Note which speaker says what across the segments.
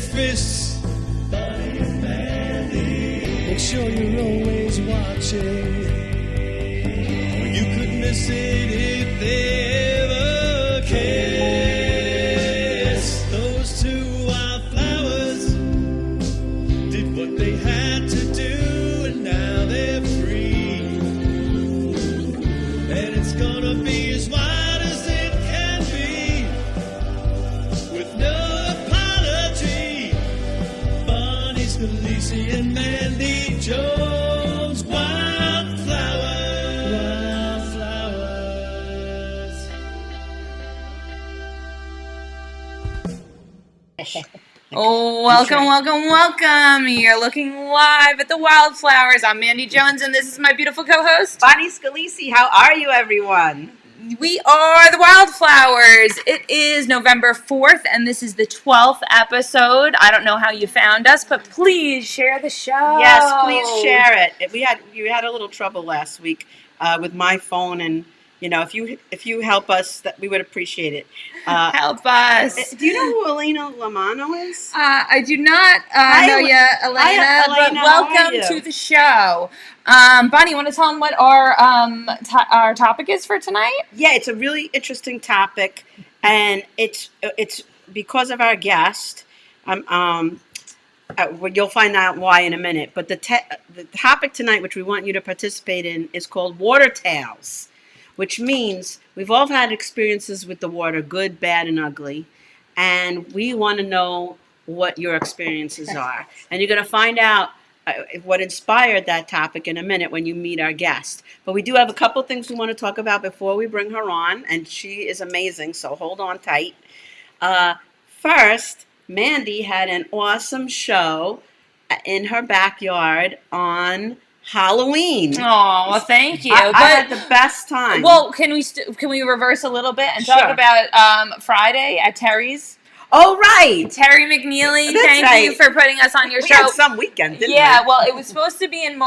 Speaker 1: fists. Bonnie and Mandy. Make sure you're always watching. You could miss it if they ever kiss. Those two wildflowers did what they had to do, and now they're free. And it's gonna be as wild as it can be, with no apology. Bonnie, Scalisi, and Mandy Jones, Wildflowers.
Speaker 2: Oh, welcome. You're looking live at the Wildflowers. I'm Mandy Jones, and this is my beautiful co-host,
Speaker 3: Bonnie Scalisi. How are you, everyone?
Speaker 2: We are the Wildflowers. It is November 4th, and this is the 12th episode. I don't know how you found us, but please share the show.
Speaker 3: Yes, please share it. You had a little trouble last week with my phone, and if you help us, we would appreciate it.
Speaker 2: Help us.
Speaker 3: Do you know who Elena Lamano is?
Speaker 2: I do not know you, Elena,
Speaker 3: Hi,
Speaker 2: but
Speaker 3: Elena,
Speaker 2: welcome to the show. Bonnie, you want to tell them what our topic is for tonight?
Speaker 3: Yeah, it's a really interesting topic, and it's because of our guest. You'll find out why in a minute. But the topic tonight, which we want you to participate in, is called water tales, which means we've all had experiences with the water, good, bad, and ugly, and we want to know what your experiences are. And you're going to find out what inspired that topic in a minute when you meet our guest. But we do have a couple things we want to talk about before we bring her on, and she is amazing, so hold on tight. First, Mandy had an awesome show in her backyard on Halloween.
Speaker 2: Oh, well, thank you.
Speaker 3: I had the best time.
Speaker 2: Well, can we reverse a little bit and talk about Friday at Terry's?
Speaker 3: Oh, right.
Speaker 2: Terry McNeely,
Speaker 3: That's
Speaker 2: thank
Speaker 3: right.
Speaker 2: you for putting us on your show.
Speaker 3: We had some weekend, didn't we?
Speaker 2: Yeah, well, it was supposed to be in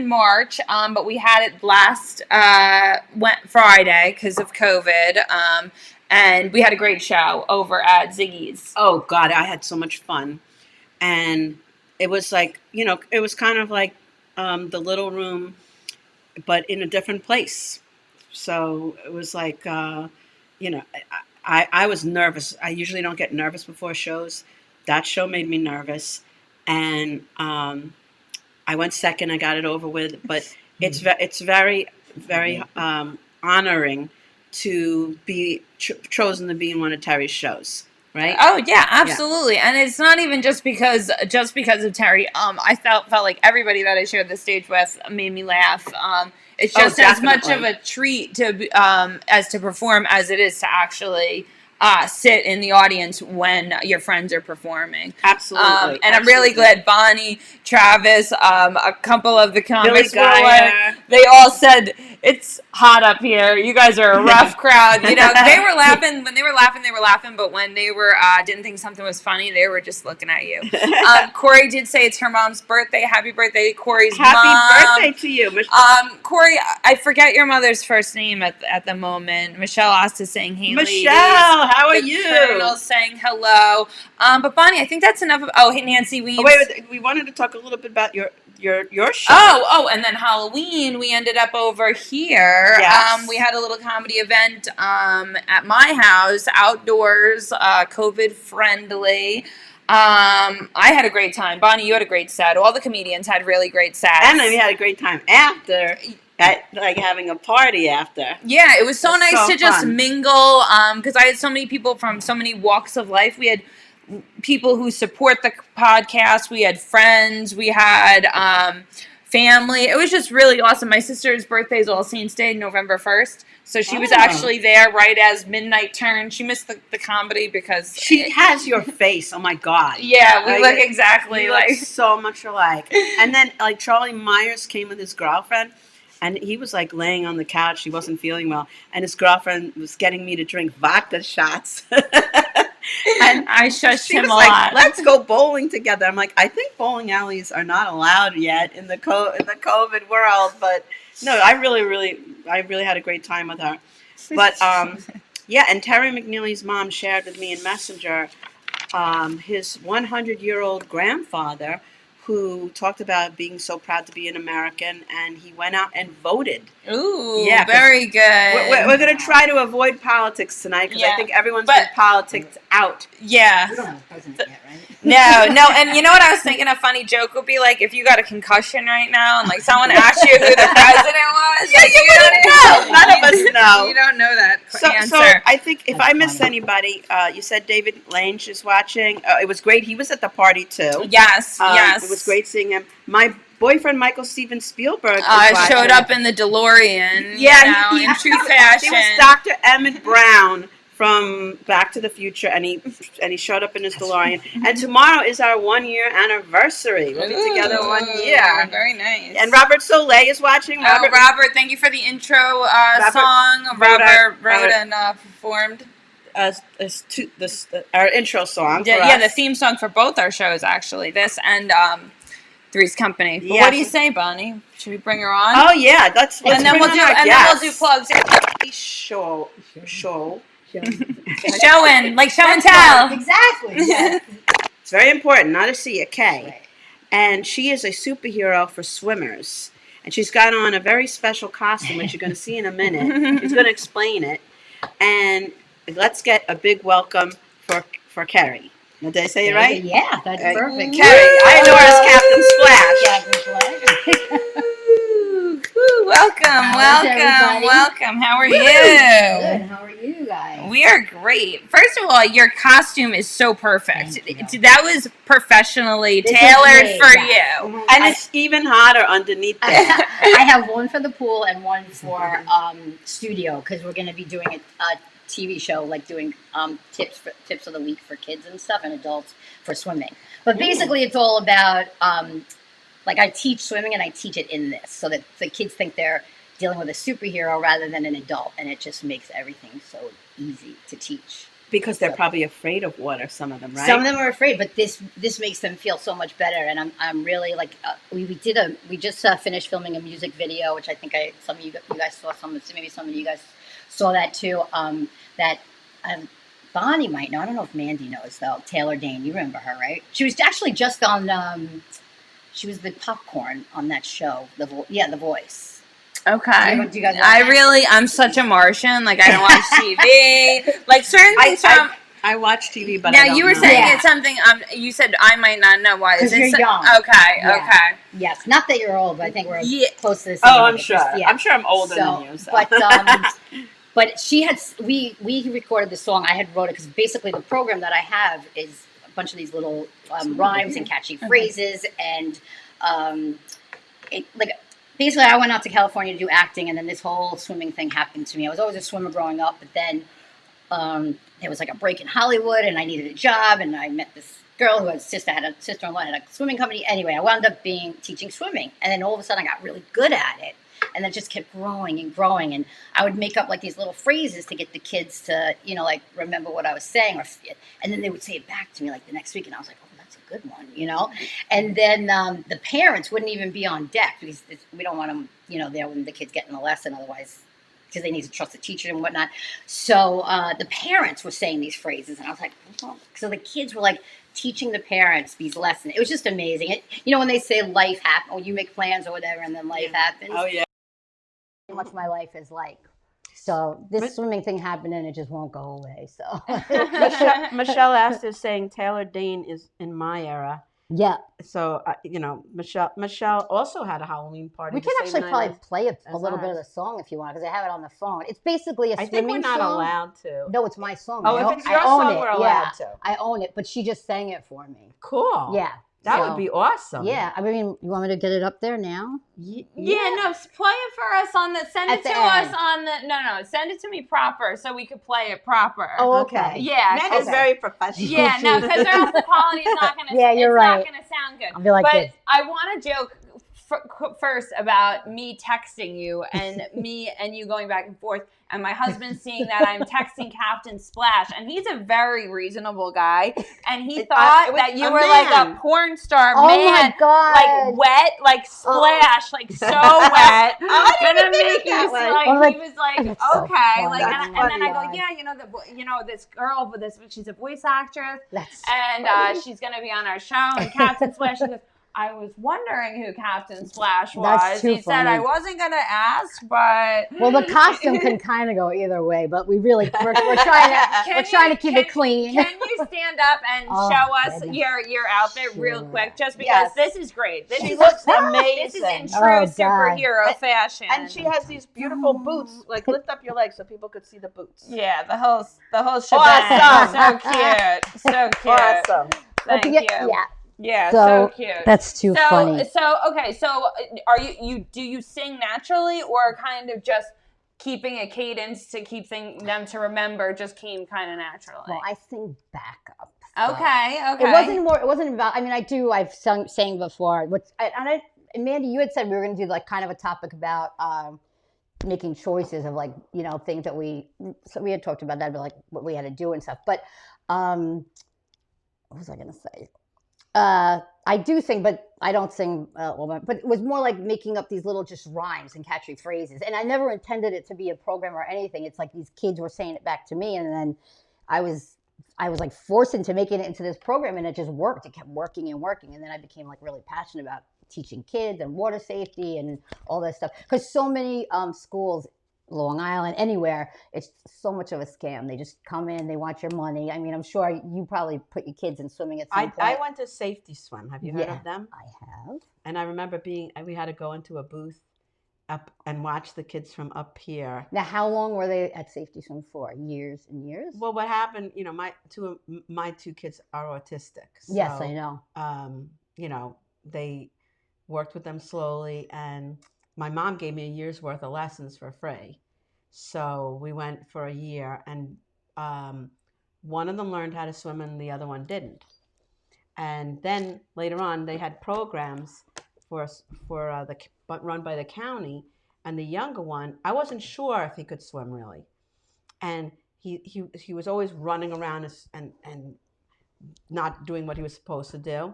Speaker 2: March, but we had it last Friday because of COVID. And we had a great show over at Ziggy's.
Speaker 3: Oh, God, I had so much fun. And it was like, it was kind of like the little room, but in a different place. So it was like, I was nervous. I usually don't get nervous before shows. That show made me nervous. And I went second. I got it over with. But it's very, very honoring to be chosen to be in one of Terry's shows, right?
Speaker 2: Oh yeah, absolutely. Yeah. And it's not even just because of Terry. I felt like everybody that I shared the stage with made me laugh. It's just as much of a treat to as to perform as it is to actually sit in the audience when your friends are performing.
Speaker 3: Absolutely.
Speaker 2: And I'm really glad Bonnie, Travis, a couple of the comics were like, they all said, it's hot up here. You guys are a rough crowd. They were laughing. When they were laughing, but when they were didn't think something was funny, they were just looking at you. Corey did say it's her mom's birthday. Happy birthday, Corey's mom.
Speaker 3: Happy birthday to you.
Speaker 2: Corey, I forget your mother's first name at the moment. Michelle Asta saying, hey,
Speaker 3: Michelle,
Speaker 2: ladies.
Speaker 3: how are
Speaker 2: the
Speaker 3: you?
Speaker 2: Colonel saying hello. But Bonnie, I think that's enough of. Oh, hey, Nancy Weems.
Speaker 3: Oh, wait, we wanted to talk a little bit about your show.
Speaker 2: Oh, and then Halloween, we ended up over here.
Speaker 3: Yes.
Speaker 2: We had a little comedy event at my house, outdoors, COVID friendly. I had a great time. Bonnie, you had a great set. All the comedians had really great sets.
Speaker 3: And then we had a great time after. Like having a party after.
Speaker 2: Yeah, it was so nice to just
Speaker 3: fun.
Speaker 2: Mingle, because I had so many people from so many walks of life. We had people who support the podcast. We had friends. We had family. It was just really awesome. My sister's birthday is All Saints Day, November 1st. So she was actually there right as midnight turned. She missed the comedy because...
Speaker 3: She has your face. Oh, my God.
Speaker 2: Yeah, we look exactly like...
Speaker 3: Look so much alike. And then, like, Charlie Myers came with his girlfriend. And he was like laying on the couch. He wasn't feeling well. And his girlfriend was getting me to drink vodka shots. And
Speaker 2: I shushed him a
Speaker 3: like,
Speaker 2: lot.
Speaker 3: Let's go bowling together. I'm like, I think bowling alleys are not allowed yet in the COVID world. But no, I really had a great time with her. But yeah, and Terry McNeely's mom shared with me in Messenger his 100-year-old grandfather, who talked about being so proud to be an American, and he went out and voted.
Speaker 2: Ooh,
Speaker 3: Yeah, 'cause
Speaker 2: very good.
Speaker 3: We're going to try to avoid politics tonight because I think everyone's been politics out.
Speaker 2: Yeah.
Speaker 4: We don't have a president yet, right?
Speaker 2: No, and you know what I was thinking? A funny joke would be like if you got a concussion right now and like someone asked you who the president was.
Speaker 3: Yeah,
Speaker 2: like,
Speaker 3: you wouldn't know. None of us know.
Speaker 2: You don't know that answer.
Speaker 3: So I think if
Speaker 4: That's
Speaker 3: I missed
Speaker 4: funny.
Speaker 3: anybody, you said David Lange is watching. It was great. He was at the party too.
Speaker 2: Yes, yes.
Speaker 3: It was great seeing him. My boyfriend Michael Steven Spielberg is
Speaker 2: showed up in the DeLorean.
Speaker 3: Yeah,
Speaker 2: in true fashion.
Speaker 3: He was Dr. Emmett Brown from Back to the Future, and he showed up in his DeLorean. And tomorrow is our 1-year anniversary. We'll be together 1 year.
Speaker 2: Very nice.
Speaker 3: And Robert Soleil is watching.
Speaker 2: Robert, thank you for the intro song. Robert wrote and performed.
Speaker 3: Our intro song.
Speaker 2: Yeah, the theme song for both our shows, actually. This and Three's Company. But what do you say, Bonnie? Should we bring her on?
Speaker 3: Oh yeah, let's
Speaker 2: and then we'll do plugs.
Speaker 3: Show.
Speaker 2: Show and tell.
Speaker 4: Exactly. Yeah.
Speaker 3: It's very important, not a C, a K. Right. And she is a superhero for swimmers. And she's got on a very special costume, which you're going to see in a minute. She's going to explain it. And let's get a big welcome for Carrie. Did I say it right?
Speaker 4: Yeah, that's perfect.
Speaker 3: Carrie, I know her as Captain Splash.
Speaker 2: Welcome. How are you?
Speaker 4: Good. How are you guys?
Speaker 2: We are great. First of all, your costume is so perfect. That was professionally tailored for you.
Speaker 3: And it's even hotter underneath there.
Speaker 4: I have one for the pool and one for studio because we're going to be doing a TV show, like doing tips of the week for kids and stuff and adults for swimming. But basically, it's all about like I teach swimming and I teach it in this so that the kids think they're dealing with a superhero rather than an adult, and it just makes everything so easy to teach.
Speaker 3: Because they're probably afraid of water, some of them, right?
Speaker 4: Some of them are afraid, but this makes them feel so much better. And I'm really like we just finished filming a music video, which I think some of you guys saw. Maybe some of you guys saw that too. That Bonnie might know. I don't know if Mandy knows though. Taylor Dane, you remember her, right? She was actually just on. She was the popcorn on that show. The Voice.
Speaker 2: Okay.
Speaker 4: Do you guys watch
Speaker 2: I'm such a Martian. Like I don't watch TV. Like certain things from.
Speaker 3: I watch TV, but
Speaker 2: now
Speaker 3: I don't
Speaker 2: you were
Speaker 3: know.
Speaker 2: saying it's something. You said I might not know why.
Speaker 4: Because you're young.
Speaker 2: Okay.
Speaker 4: Yeah.
Speaker 2: Okay.
Speaker 4: Yes, not that you're old, but I think we're close to the same.
Speaker 3: Oh, I'm
Speaker 4: age.
Speaker 3: sure. I'm sure I'm older than you. So.
Speaker 4: But she had we recorded the song. I had wrote it because basically the program that I have is a bunch of these little rhymes and catchy phrases, and basically I went out to California to do acting, and then this whole swimming thing happened to me. I was always a swimmer growing up, but then there was like a break in Hollywood, and I needed a job, and I met this girl who had a sister-in-law had a swimming company. Anyway, I wound up teaching swimming, and then all of a sudden I got really good at it. And then just kept growing and growing. And I would make up like these little phrases to get the kids to, like remember what I was saying. And then they would say it back to me like the next week. And I was like, oh, that's a good one, And then the parents wouldn't even be on deck because we don't want them, there when the kids get in the lesson. Otherwise, because they need to trust the teacher and whatnot. So the parents were saying these phrases. And I was like, oh. So the kids were like teaching the parents these lessons. It was just amazing. When they say life happens, or you make plans or whatever, and then life happens.
Speaker 3: Oh, yeah.
Speaker 4: Much my life is like. So this swimming thing happened and it just won't go away. So
Speaker 3: Michelle asked us saying Taylor Dane is in my era.
Speaker 4: Yeah.
Speaker 3: So Michelle also had a Halloween party.
Speaker 4: We can actually probably play a little bit of the song if you want, because I have it on the phone. It's basically a swimming song. I think we're not allowed to. No, it's my song.
Speaker 3: Oh, if it's your song, we're allowed to.
Speaker 4: I own it, but she just sang it for me.
Speaker 3: Cool.
Speaker 4: Yeah.
Speaker 3: That would be awesome.
Speaker 4: Yeah, I mean, you want me to get it up there now?
Speaker 2: Yeah, no, play it for us on the. Send it to us on the. No, send it to me proper so we could play it proper.
Speaker 4: Oh, okay.
Speaker 2: Yeah,
Speaker 3: Mandy's very professional.
Speaker 2: Yeah, no, because the quality is not going to.
Speaker 4: Yeah, you're right.
Speaker 2: It's not going to sound good.
Speaker 4: I'll be like this.
Speaker 2: I want to joke first about me texting you and me and you going back and forth, and my husband seeing that I'm texting Captain Splash, and he's a very reasonable guy, and he thought that you were like a porn star man,
Speaker 4: my God.
Speaker 2: like wet, like Splash, like so wet. Gonna make you like he was like okay,
Speaker 4: so
Speaker 2: like and then I go,
Speaker 4: God.
Speaker 2: yeah, this girl, she's a voice actress, and
Speaker 4: funny.
Speaker 2: she's gonna be on our show, and Captain Splash. She goes, I was wondering who Captain Splash was.
Speaker 4: That's too
Speaker 2: He said
Speaker 4: funny.
Speaker 2: I wasn't gonna ask, but
Speaker 4: well, the costume can kind of go either way, but we're trying to keep it clean.
Speaker 2: Can you stand up and show us your outfit real quick, just because this is great. This
Speaker 3: looks amazing.
Speaker 2: This is in true superhero fashion,
Speaker 3: and she has these beautiful boots. Like lift up your legs so people could see the boots.
Speaker 2: Yeah, the whole shebang.
Speaker 3: Awesome.
Speaker 2: So cute, so cute.
Speaker 3: Awesome.
Speaker 2: Thank you.
Speaker 4: Yeah.
Speaker 2: Yeah,
Speaker 4: so
Speaker 2: cute.
Speaker 4: That's too funny.
Speaker 2: So are do you sing naturally, or kind of just keeping a cadence to keep them to remember just came kind of naturally?
Speaker 4: Well, I sing backup.
Speaker 2: So. Okay.
Speaker 4: It wasn't about. I mean, I've sang before. And Mandy, you had said we were going to do like kind of a topic about making choices of like things that we had talked about that, but like what we had to do and stuff. But what was I going to say? I do sing, but I don't sing but it was more like making up these little just rhymes and catchy phrases. And I never intended it to be a program or anything. It's like these kids were saying it back to me, and then I was like forced into making it into this program, and it just worked. It kept working and working, and then I became like really passionate about teaching kids and water safety and all that stuff. Because so many schools, Long Island, anywhere, it's so much of a scam. They just come in, they want your money. I mean, I'm sure you probably put your kids in swimming at some point.
Speaker 3: I went to Safety Swim. Have you heard of them?
Speaker 4: I have.
Speaker 3: And I remember we had to go into a booth up and watch the kids from up here.
Speaker 4: Now, how long were they at Safety Swim for? Years and years?
Speaker 3: Well, what happened, my two kids are autistic. So,
Speaker 4: yes, I know.
Speaker 3: They worked with them slowly, and my mom gave me a year's worth of lessons for free. So we went for a year, and one of them learned how to swim and the other one didn't. And then later on, they had programs run by the county, and the younger one, I wasn't sure if he could swim really. And he was always running around and not doing what he was supposed to do.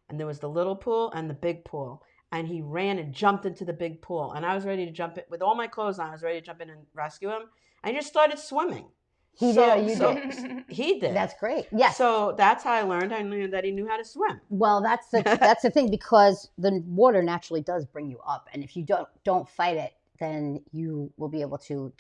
Speaker 3: And there was the little pool and the big pool. And he ran and jumped into the big pool. And I was ready to jump in. With all my clothes on, I was ready to jump in and rescue him. And he just started swimming.
Speaker 4: He did or you did?
Speaker 3: He did.
Speaker 4: That's great. Yes.
Speaker 3: So that's how I learned. I knew that he knew how to swim.
Speaker 4: Well, that's the thing, because the water naturally does bring you up. And if you don't fight it, then you will be able to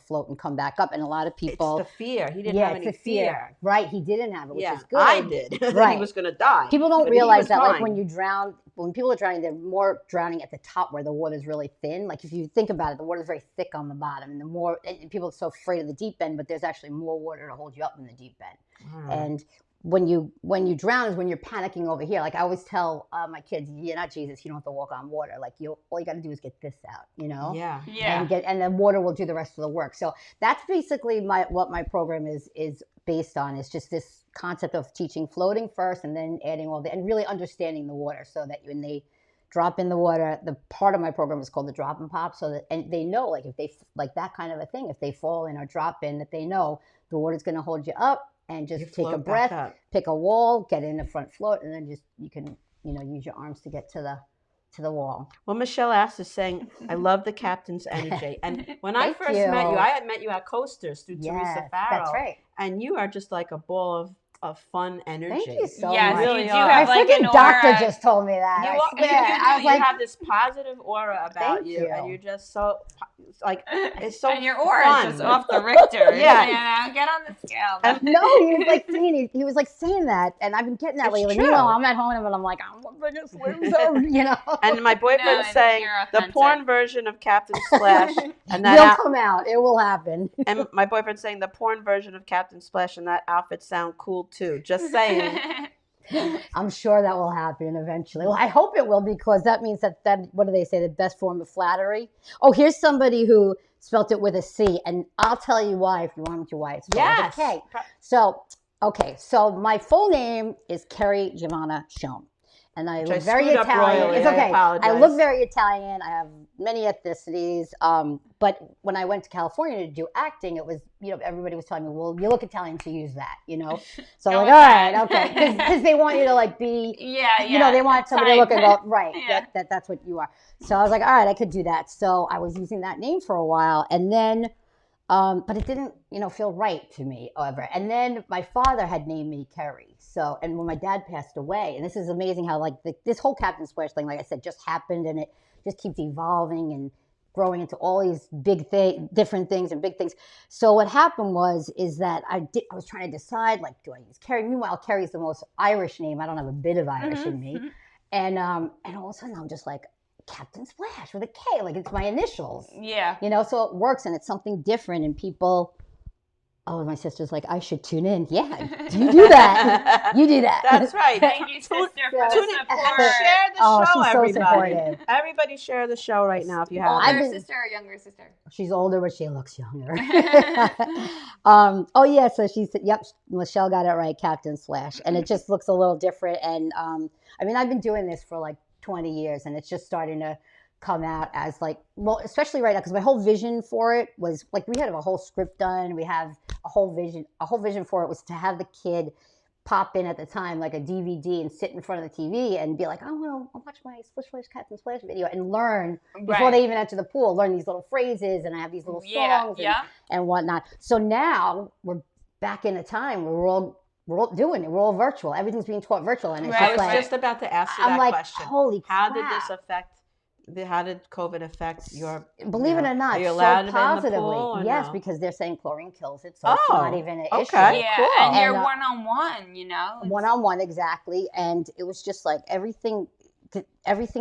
Speaker 4: float and come back up. And a lot of people...
Speaker 3: It's the fear. He didn't have any fear.
Speaker 4: Right. He didn't have it, which is good.
Speaker 3: I did.
Speaker 4: Right.
Speaker 3: He was going to die.
Speaker 4: People don't realize that, like, when you drown, when people are drowning, they're more drowning at the top where the water is really thin. Like, if you think about it, the water is very thick on the bottom. And people are so afraid of the deep end, but there's actually more water to hold you up in the deep end. And when you drown is when you're panicking over here. Like I always tell my kids, you're not Jesus. You don't have to walk on water. Like all you got to do is get this out,
Speaker 3: Yeah.
Speaker 4: And then water will do the rest of the work. So that's basically what my program is based on. Is just this concept of teaching floating first, and then adding and really understanding the water, so that when they drop in the water, the part of my program is called the drop and pop. So that, and they know, like if they like that kind of a thing, if they fall in or drop in, that they know the water's going to hold you up. And just take a breath, pick a wall, get in the front float, and then you can use your arms to get to the wall.
Speaker 3: Well, Michelle asked us saying, I love the captain's energy. And when I first met you, I had met you at Coasters through Teresa Farrell.
Speaker 4: That's right.
Speaker 3: And you are just like a ball of fun energy.
Speaker 4: Thank you so
Speaker 2: yes,
Speaker 4: much.
Speaker 2: You do
Speaker 4: My
Speaker 2: have like
Speaker 4: freaking doctor just told me that.
Speaker 3: You have this positive aura about you, and you're just so it's so.
Speaker 2: And your aura
Speaker 3: fun.
Speaker 2: is just off the Richter.
Speaker 3: Yeah,
Speaker 2: get on the scale.
Speaker 4: No, he was like saying that, and I've been getting that lately. Meanwhile, I'm at home and I'm like, I'm the biggest loser,
Speaker 3: And my boyfriend's saying the porn version of Captain Splash, and that
Speaker 4: will come out. It will happen.
Speaker 3: And my boyfriend's saying the porn version of Captain Splash and that outfit sound cool too. Just saying.
Speaker 4: I'm sure that will happen eventually. Well, I hope it will, because that means that what do they say? The best form of flattery. Oh, here's somebody who spelt it with a C, and I'll tell you why if you want me to. Why it's spelled with a K. So my full name is Kerry Giovanna Schoen, and I
Speaker 5: Which
Speaker 4: look
Speaker 5: I
Speaker 4: very
Speaker 5: screwed up
Speaker 4: Italian.
Speaker 5: royally.
Speaker 4: It's
Speaker 5: I
Speaker 4: okay.
Speaker 5: apologize.
Speaker 4: I look very Italian. I have many ethnicities. But when I went to California to do acting, it was, everybody was telling me, well, you look Italian, so use that, So I'm like, all right, okay, because they want you to like be, they want somebody to look and go, right, that's what you are. So I was like, all right, I could do that. So I was using that name for a while, and then. But it didn't, feel right to me ever. And then my father had named me Kerry. So, and when my dad passed away, and this is amazing how like this whole Captain Splash thing, like I said, just happened, and it just keeps evolving and growing into all these different things and big things. So what happened is that I was trying to decide, like, do I use Kerry? Meanwhile, Kerry's the most Irish name. I don't have a bit of Irish in me. And all of a sudden I'm just like, Captain Splash with a K, like it's my initials.
Speaker 2: Yeah.
Speaker 4: So it works, and it's something different, and people, my sister's like, I should tune in. Yeah, you do that. You do that.
Speaker 5: That's right.
Speaker 2: Thank you, sister, for the support.
Speaker 5: Share the show,
Speaker 4: she's so
Speaker 5: everybody.
Speaker 4: Supportive.
Speaker 5: Everybody share the show right now if you have.
Speaker 2: Older sister or younger sister?
Speaker 4: She's older, but she looks younger. So she said, yep, Michelle got it right, Captain Splash. And it just looks a little different. And I've been doing this for like 20 years, and it's just starting to come out as like, well, especially right now, because my whole vision for it was like, we had a whole script done. We have a whole vision for it was to have the kid pop in at the time, like a DVD, and sit in front of the TV and be like, oh, well, I'll watch my Splish Splash Captain Splash video and learn before they even enter the pool, learn these little phrases, and I have these little songs and whatnot. So now we're back in a time where we're all doing it. We're all virtual. Everything's being taught virtual, and it's
Speaker 5: I was
Speaker 4: just like,
Speaker 5: just about to ask you
Speaker 4: I'm
Speaker 5: that
Speaker 4: like,
Speaker 5: question.
Speaker 4: Holy crap!
Speaker 5: How did this affect? How did COVID affect your?
Speaker 4: Believe it or not,
Speaker 5: are you allowed
Speaker 4: so
Speaker 5: to be in the
Speaker 4: positively.
Speaker 5: pool,
Speaker 4: Yes,
Speaker 5: no?
Speaker 4: because they're saying chlorine kills it, so it's not even an issue.
Speaker 2: Yeah,
Speaker 5: cool.
Speaker 2: and you're one-on-one,
Speaker 4: One-on-one, exactly. And it was just like everything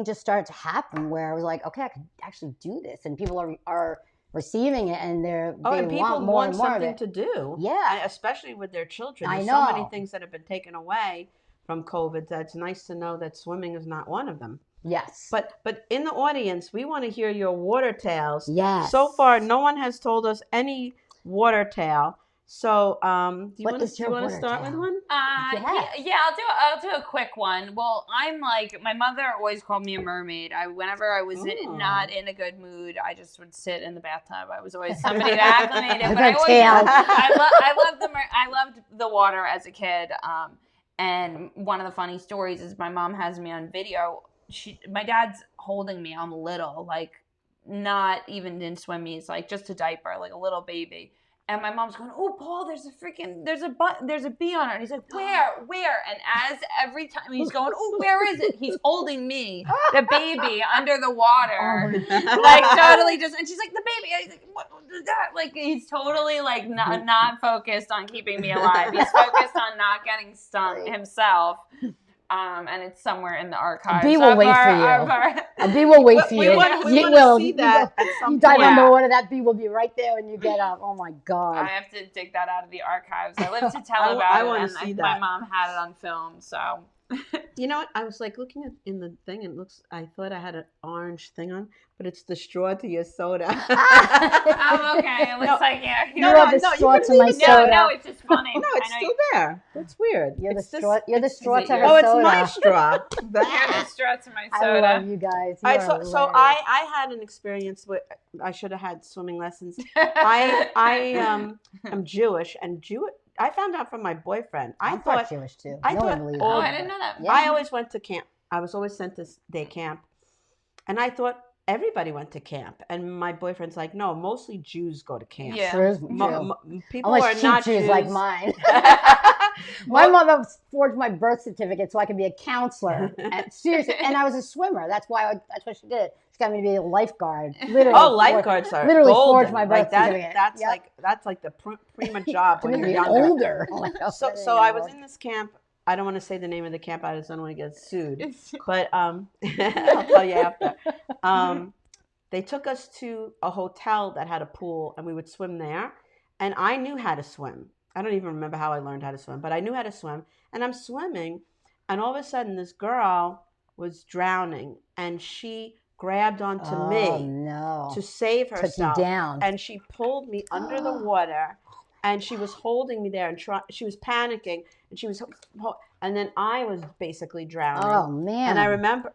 Speaker 4: just started to happen where I was like, okay, I could actually do this, and people are receiving it, and they want more and more
Speaker 5: something
Speaker 4: of it.
Speaker 5: to do.
Speaker 4: Yeah,
Speaker 5: especially with their children.
Speaker 4: I
Speaker 5: There's
Speaker 4: know.
Speaker 5: so many things that have been taken away from COVID. That's nice to know that swimming is not one of them.
Speaker 4: Yes.
Speaker 5: But in the audience, we want to hear your water tales.
Speaker 4: Yes.
Speaker 5: So far, no one has told us any water tale. So, do you want to start with one?
Speaker 2: I'll do a quick one. Well, I'm like, my mother always called me a mermaid. Whenever I was not in a good mood, I just would sit in the bathtub. I was always somebody that acclimated. But I loved the water as a kid. And one of the funny stories is my mom has me on video. My dad's holding me. I'm little, like not even in swimmies, like just a diaper, like a little baby. And my mom's going, oh, Paul, there's a bee on it. And he's like, where? And as every time he's going, oh, where is it? He's holding me, the baby, under the water. Like totally just, and she's like, the baby. And he's like, what is that? Like he's totally like not focused on keeping me alive. He's focused on not getting stung himself. And it's somewhere in the archives.
Speaker 4: A bee will wait for you. A bee will wait for you.
Speaker 5: We want to see that at some
Speaker 4: point. You dive
Speaker 5: point.
Speaker 4: underwater, that bee will be right there when you get up. Oh my God.
Speaker 2: I have to dig that out of the archives. I live to tell about it. I want to see that. My mom had it on film, so.
Speaker 5: You know what? I was like looking in the thing, and I thought I had an orange thing on, but it's the straw to your soda.
Speaker 2: Oh, okay. It looks like
Speaker 4: you have the straw to my soda.
Speaker 2: No, it's just funny.
Speaker 5: No, it's still there. That's weird.
Speaker 4: You're the straw to her soda.
Speaker 5: Oh, it's my straw.
Speaker 2: You're the straw to my soda.
Speaker 4: I love you guys.
Speaker 5: So I had an experience with. I should have had swimming lessons. I am Jewish, and I found out from my boyfriend. I thought
Speaker 4: Jewish too.
Speaker 2: I didn't know that.
Speaker 5: Yeah. I always went to camp. I was always sent to day camp, and I thought everybody went to camp. And my boyfriend's like, no, mostly Jews go to camp.
Speaker 2: Yeah,
Speaker 5: people are not Jews
Speaker 4: like mine. My mother forged my birth certificate so I could be a counselor. Seriously, and I was a swimmer. That's why she did it. She got me to be a lifeguard. Literally.
Speaker 5: Oh, lifeguards are
Speaker 4: literally
Speaker 5: golden.
Speaker 4: forged my birth certificate.
Speaker 5: That's like the prima job when you're younger.
Speaker 4: Older.
Speaker 5: So I was in this camp. I don't want to say the name of the camp. I just don't want to get sued. But I'll tell you after. They took us to a hotel that had a pool, and we would swim there. And I knew how to swim. I don't even remember how I learned how to swim, but I knew how to swim. And I'm swimming, and all of a sudden, this girl was drowning, and she grabbed onto me to save herself.
Speaker 4: Took you down.
Speaker 5: And she pulled me under the water, and she was holding me there, and she was panicking, and and then I was basically drowning.
Speaker 4: Oh man!
Speaker 5: And I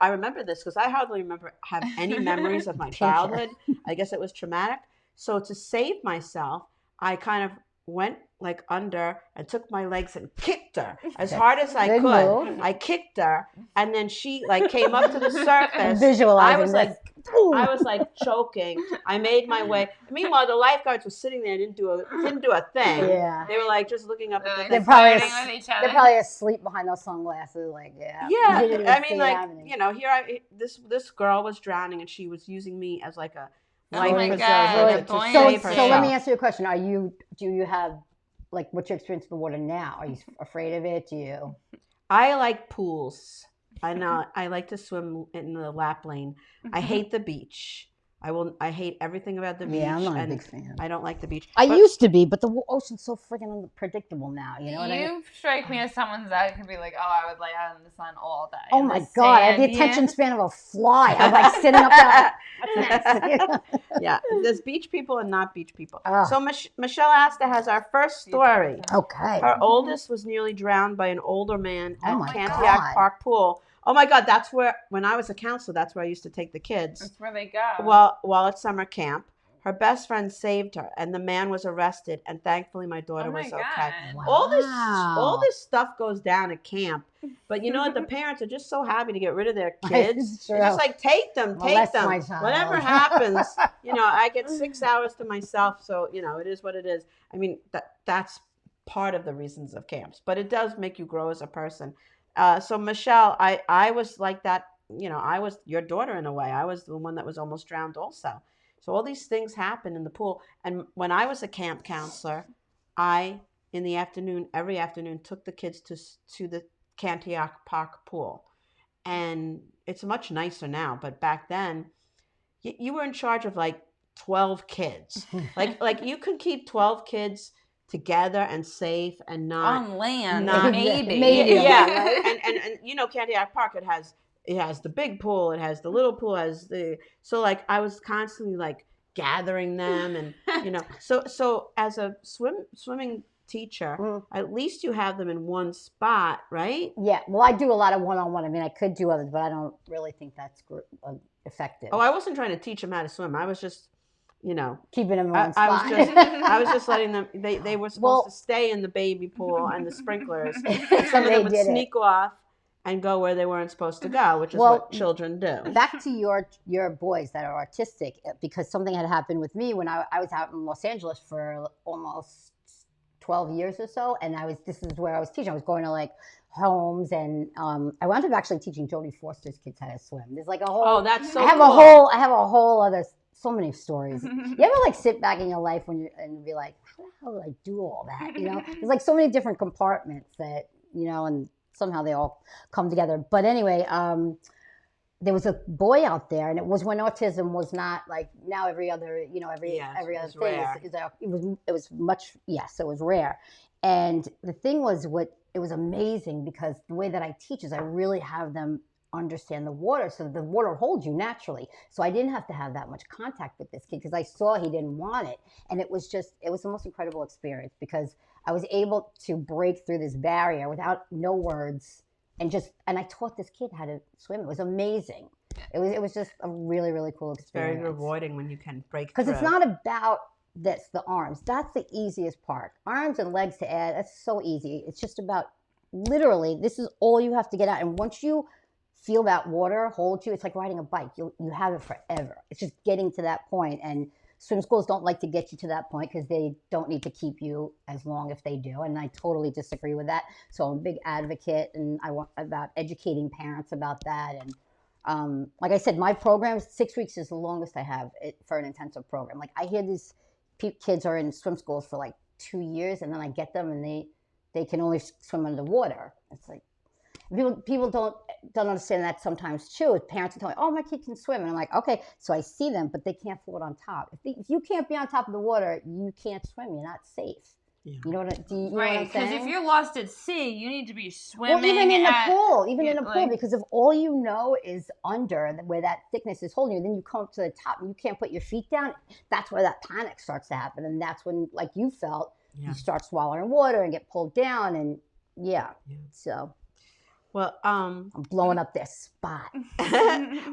Speaker 5: remember this because I hardly have any memories of my childhood. I guess it was traumatic. So to save myself, I kind of went like under and took my legs and kicked her as hard as I
Speaker 4: Good
Speaker 5: could.
Speaker 4: move.
Speaker 5: I kicked her, and then she like came up to the surface.
Speaker 4: Visualizing
Speaker 5: I was like choking. I made my way. Meanwhile, the lifeguards were sitting there, didn't do a thing.
Speaker 4: Yeah.
Speaker 5: They were like just looking up at the
Speaker 4: They're
Speaker 5: thing.
Speaker 4: probably
Speaker 2: flirting with each other.
Speaker 4: they're probably asleep behind those sunglasses. Like yeah.
Speaker 5: Yeah,
Speaker 4: You didn't even
Speaker 5: I
Speaker 4: see
Speaker 5: mean,
Speaker 4: it
Speaker 5: like
Speaker 4: happening.
Speaker 5: this girl was drowning, and she was using me as like a
Speaker 2: Oh
Speaker 5: life
Speaker 2: my
Speaker 5: preserver
Speaker 2: God,
Speaker 5: to
Speaker 2: buoyancy.
Speaker 5: save
Speaker 4: So
Speaker 5: herself.
Speaker 4: let me answer your question. Do you have, like, what's your experience with the water now? Are you afraid of it? Do you?
Speaker 5: I like pools. I know. I like to swim in the lap lane. I hate the beach. I hate everything about the beach.
Speaker 4: Yeah, I'm not a
Speaker 5: and
Speaker 4: big fan.
Speaker 5: I don't like the beach.
Speaker 4: I
Speaker 5: But-
Speaker 4: used to be, but the ocean's so freaking unpredictable now. You know what I mean?
Speaker 2: You strike me as someone that could be like, oh, I would lay out in the sun all day.
Speaker 4: Oh
Speaker 2: in
Speaker 4: my
Speaker 2: the
Speaker 4: God, I have the
Speaker 2: sand,
Speaker 4: attention
Speaker 2: yeah.
Speaker 4: span of a fly. I'm like sitting up there. Like, what's next?
Speaker 5: Yeah, there's beach people and not beach people.
Speaker 4: Oh.
Speaker 5: So Michelle Asta has our first story.
Speaker 4: Okay.
Speaker 5: Her oldest was nearly drowned by an older man
Speaker 4: Oh
Speaker 5: at
Speaker 4: my
Speaker 5: Cantiac
Speaker 4: God.
Speaker 5: Park Pool. Oh my God, that's where, when I was a counselor, that's where I used to take the kids.
Speaker 2: That's where they go.
Speaker 5: Well, while at summer camp, her best friend saved her, and the man was arrested, and thankfully my daughter
Speaker 2: oh my
Speaker 5: was
Speaker 2: God.
Speaker 5: okay.
Speaker 4: Wow.
Speaker 5: All this stuff goes down at camp, but you know what? The parents are just so happy to get rid of their kids.
Speaker 4: It's true.
Speaker 5: It's just like take them.
Speaker 4: Molest my child.
Speaker 5: Whatever happens, I get 6 hours to myself, so it is what it is. I mean, that's part of the reasons of camps, but it does make you grow as a person. So Michelle, I was like that. I was your daughter in a way. I was the one that was almost drowned also. So all these things happen in the pool. And when I was a camp counselor, in the afternoon, every afternoon, took the kids to the Cantiac Park pool. And it's much nicer now, but back then, you were in charge of like 12 kids. like you can keep 12 kids together and safe and not
Speaker 2: on land,
Speaker 5: not-
Speaker 2: maybe.
Speaker 4: Maybe.
Speaker 5: yeah. And Cantiac Park, it has the big pool, it has the little pool, so like I was constantly like gathering them, and so as a swimming teacher, at least you have them in one spot, right?
Speaker 4: Yeah. Well, I do a lot of one-on-one. I mean, I could do others, but I don't really think that's effective.
Speaker 5: Oh, I wasn't trying to teach them how to swim. I was just
Speaker 4: Keeping them in one
Speaker 5: I
Speaker 4: spot.
Speaker 5: was just letting them. They were supposed to stay in the baby pool and the sprinklers. Some of them would sneak off and go where they weren't supposed to go, which is what children do.
Speaker 4: Back to your boys that are artistic, because something had happened with me when I was out in Los Angeles for almost 12 years or so, and this is where I was teaching. I was going to like homes, and I wound up actually teaching Jodie Foster's kids how to swim. There's like a whole.
Speaker 5: Oh, that's so.
Speaker 4: I have a whole other. So many stories. You ever like sit back in your life and be like, how the hell did I do all that? There's like so many different compartments that, and somehow they all come together. But anyway, there was a boy out there, and it was when autism was not like now every other, every other thing. It was much, yes, it was rare. And the thing was it was amazing because the way that I teach is I really have them understand the water, so the water holds you naturally. So I didn't have to have that much contact with this kid because I saw he didn't want it, and it was the most incredible experience because I was able to break through this barrier without no words, and I taught this kid how to swim. It was amazing. It was just a really, really cool experience.
Speaker 5: Very rewarding when you can break
Speaker 4: because
Speaker 5: through.
Speaker 4: it's not about the arms. That's the easiest part. Arms and legs to add, that's so easy. It's just about literally, this is all you have to get out, and once you feel that water hold you, it's like riding a bike. You have it forever. It's just getting to that point, and swim schools don't like to get you to that point because they don't need to keep you as long if they do, and I totally disagree with that. So I'm a big advocate, and I want about educating parents about that. And like I said, my program, 6 weeks is the longest I have for an intensive program. Like I hear these kids are in swim schools for like 2 years, and then I get them and they can only swim underwater. It's like people don't understand that sometimes too. Parents are telling me, "Oh, my kid can swim," and I'm like, "Okay." So I see them, but they can't float on top. If you can't be on top of the water, you can't swim. You're not safe. Yeah. You know what? Do you know what I'm saying?
Speaker 2: Because if you're lost at sea, you need to be swimming.
Speaker 4: Well, even in a pool, because if all you know is under where that thickness is holding you, then you come up to the top and you can't put your feet down. That's where that panic starts to happen, and that's when, like you felt, you start swallowing water and get pulled down, and so.
Speaker 5: Well,
Speaker 4: I'm blowing up this spot.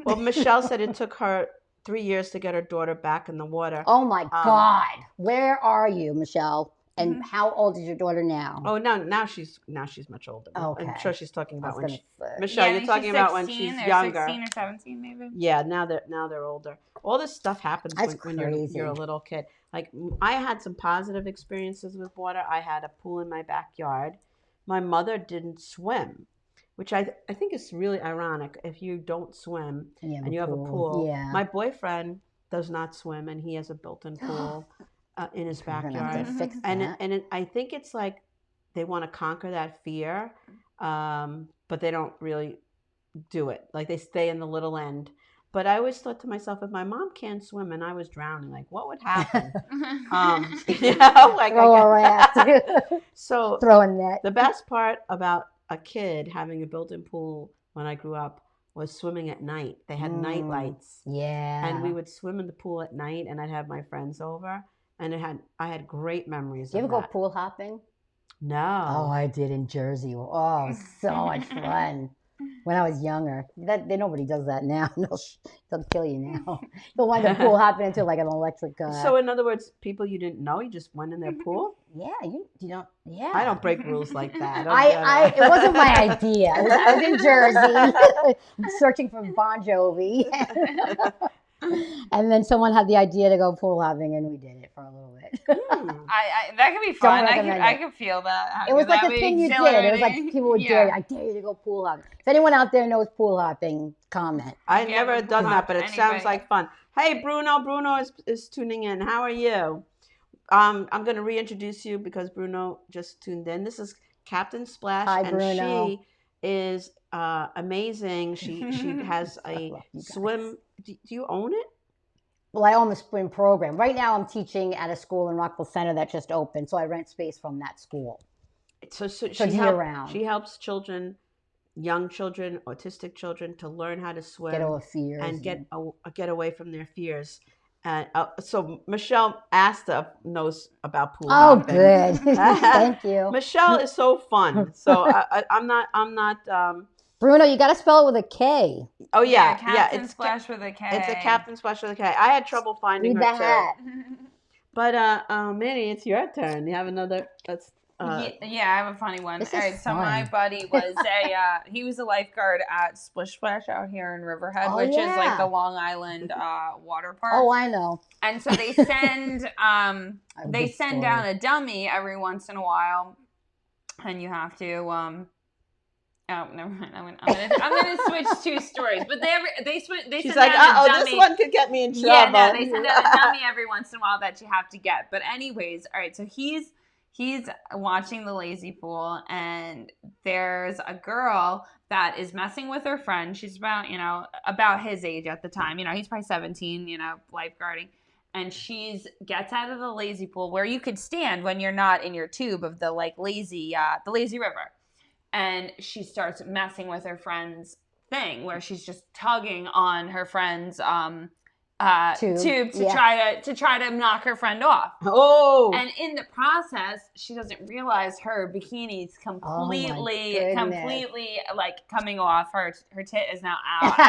Speaker 5: well, Michelle said it took her 3 years to get her daughter back in the water.
Speaker 4: Oh my God. Where are you, Michelle? And how old is your daughter now?
Speaker 5: Oh, now she's much older.
Speaker 4: Okay.
Speaker 5: I'm sure she's talking about when
Speaker 4: gonna say.
Speaker 5: Michelle, you're talking about when she's younger.
Speaker 2: 16 or 17 maybe.
Speaker 5: Yeah, now they're older. All this stuff happens
Speaker 4: That's
Speaker 5: when
Speaker 4: crazy.
Speaker 5: you're a little kid. Like I had some positive experiences with water. I had a pool in my backyard. My mother didn't swim, which I think is really ironic. If you don't swim and you have a pool,
Speaker 4: Yeah.
Speaker 5: my boyfriend does not swim and he has a built-in pool in his
Speaker 4: We're gonna
Speaker 5: backyard.
Speaker 4: have to fix
Speaker 5: And
Speaker 4: that.
Speaker 5: I think it's like they want to conquer that fear, but they don't really do it. Like they stay in the little end. But I always thought to myself, if my mom can't swim and I was drowning, like what would happen? You know, like
Speaker 4: Throw a raft.
Speaker 5: so
Speaker 4: Throw a net.
Speaker 5: the best part about a kid having a built-in pool when I grew up was swimming at night. They had night lights.
Speaker 4: Yeah.
Speaker 5: And we would swim in the pool at night, and I'd have my friends over, and I had great memories.
Speaker 4: Do you
Speaker 5: of
Speaker 4: ever
Speaker 5: that.
Speaker 4: go pool hopping?
Speaker 5: No.
Speaker 4: Oh, I did in Jersey. Oh, it was so much fun when I was younger. Nobody does that now. They'll kill you now. You'll wind up pool hopping into like an electric.
Speaker 5: So in other words, people you didn't know, you just went in their pool.
Speaker 4: Yeah, you don't. Yeah,
Speaker 5: I don't break rules like that.
Speaker 4: It wasn't my idea. I was in Jersey searching for Bon Jovi. And then someone had the idea to go pool hopping, and we did it for a little bit.
Speaker 2: That could be fun.
Speaker 4: recommend
Speaker 2: I
Speaker 4: it.
Speaker 2: could feel that.
Speaker 4: It was like
Speaker 2: That
Speaker 4: a
Speaker 2: would be
Speaker 4: thing you did. It was like
Speaker 2: exhilarating.
Speaker 4: people would dare you. I dare you to go pool hopping. If anyone out there knows pool hopping, comment.
Speaker 5: I
Speaker 2: Yeah,
Speaker 5: never
Speaker 2: but
Speaker 5: done
Speaker 2: pool
Speaker 5: that, but it
Speaker 2: hop,
Speaker 5: sounds
Speaker 2: anybody.
Speaker 5: like fun. Hey, Bruno is tuning in. How are you? I'm going to reintroduce you because Bruno just tuned in. This is Captain Splash,
Speaker 4: Hi,
Speaker 5: and
Speaker 4: Bruno.
Speaker 5: she is amazing. She has a
Speaker 4: love you guys.
Speaker 5: swim. Do you own it?
Speaker 4: Well, I own the spring program. Right now, I'm teaching at a school in Rockville Center that just opened, so I rent space from that school.
Speaker 5: So
Speaker 4: it's year-round.
Speaker 5: She helps children, young children, autistic children, to learn how to swim,
Speaker 4: Get over fears
Speaker 5: and get away from their fears. And so Michelle knows about pool
Speaker 4: Oh,
Speaker 5: hopping.
Speaker 4: good. Thank you.
Speaker 5: Michelle is so fun. So I'm not.
Speaker 4: Bruno, you got to spell it with a K.
Speaker 5: Oh yeah,
Speaker 2: Captain
Speaker 5: it's
Speaker 2: Splash with a K.
Speaker 5: It's a Captain Splash with a K. I had trouble finding
Speaker 4: Read
Speaker 5: her
Speaker 4: the hat.
Speaker 5: too. But Manny, it's your turn. You have another. That's.
Speaker 2: Yeah, I have a funny one.
Speaker 4: This
Speaker 2: All
Speaker 4: is
Speaker 2: right, so
Speaker 4: fun.
Speaker 2: my buddy was he was a lifeguard at Splish Splash out here in Riverhead,
Speaker 4: Oh,
Speaker 2: which is like
Speaker 4: yeah.
Speaker 2: the Long Island water park.
Speaker 4: Oh, I know.
Speaker 2: And so they send
Speaker 4: good story.
Speaker 2: down a dummy every once in a while, and you have to Oh, never mind. I'm gonna switch two stories, but they
Speaker 5: She's
Speaker 2: send
Speaker 5: like,
Speaker 2: down a dummy.
Speaker 5: this one could get me in trouble.
Speaker 2: Yeah, no, they send out a dummy every once in a while that you have to get. But anyways, all right. So he's watching the lazy pool, and there's a girl that is messing with her friend. She's about his age at the time. He's probably 17. Lifeguarding, and gets out of the lazy pool where you could stand when you're not in your tube of the lazy river. And she starts messing with her friend's thing, where she's just tugging on her friend's tube to try to knock her friend off.
Speaker 5: Oh!
Speaker 2: And in the process, she doesn't realize her bikini's completely coming off. Her tit is now out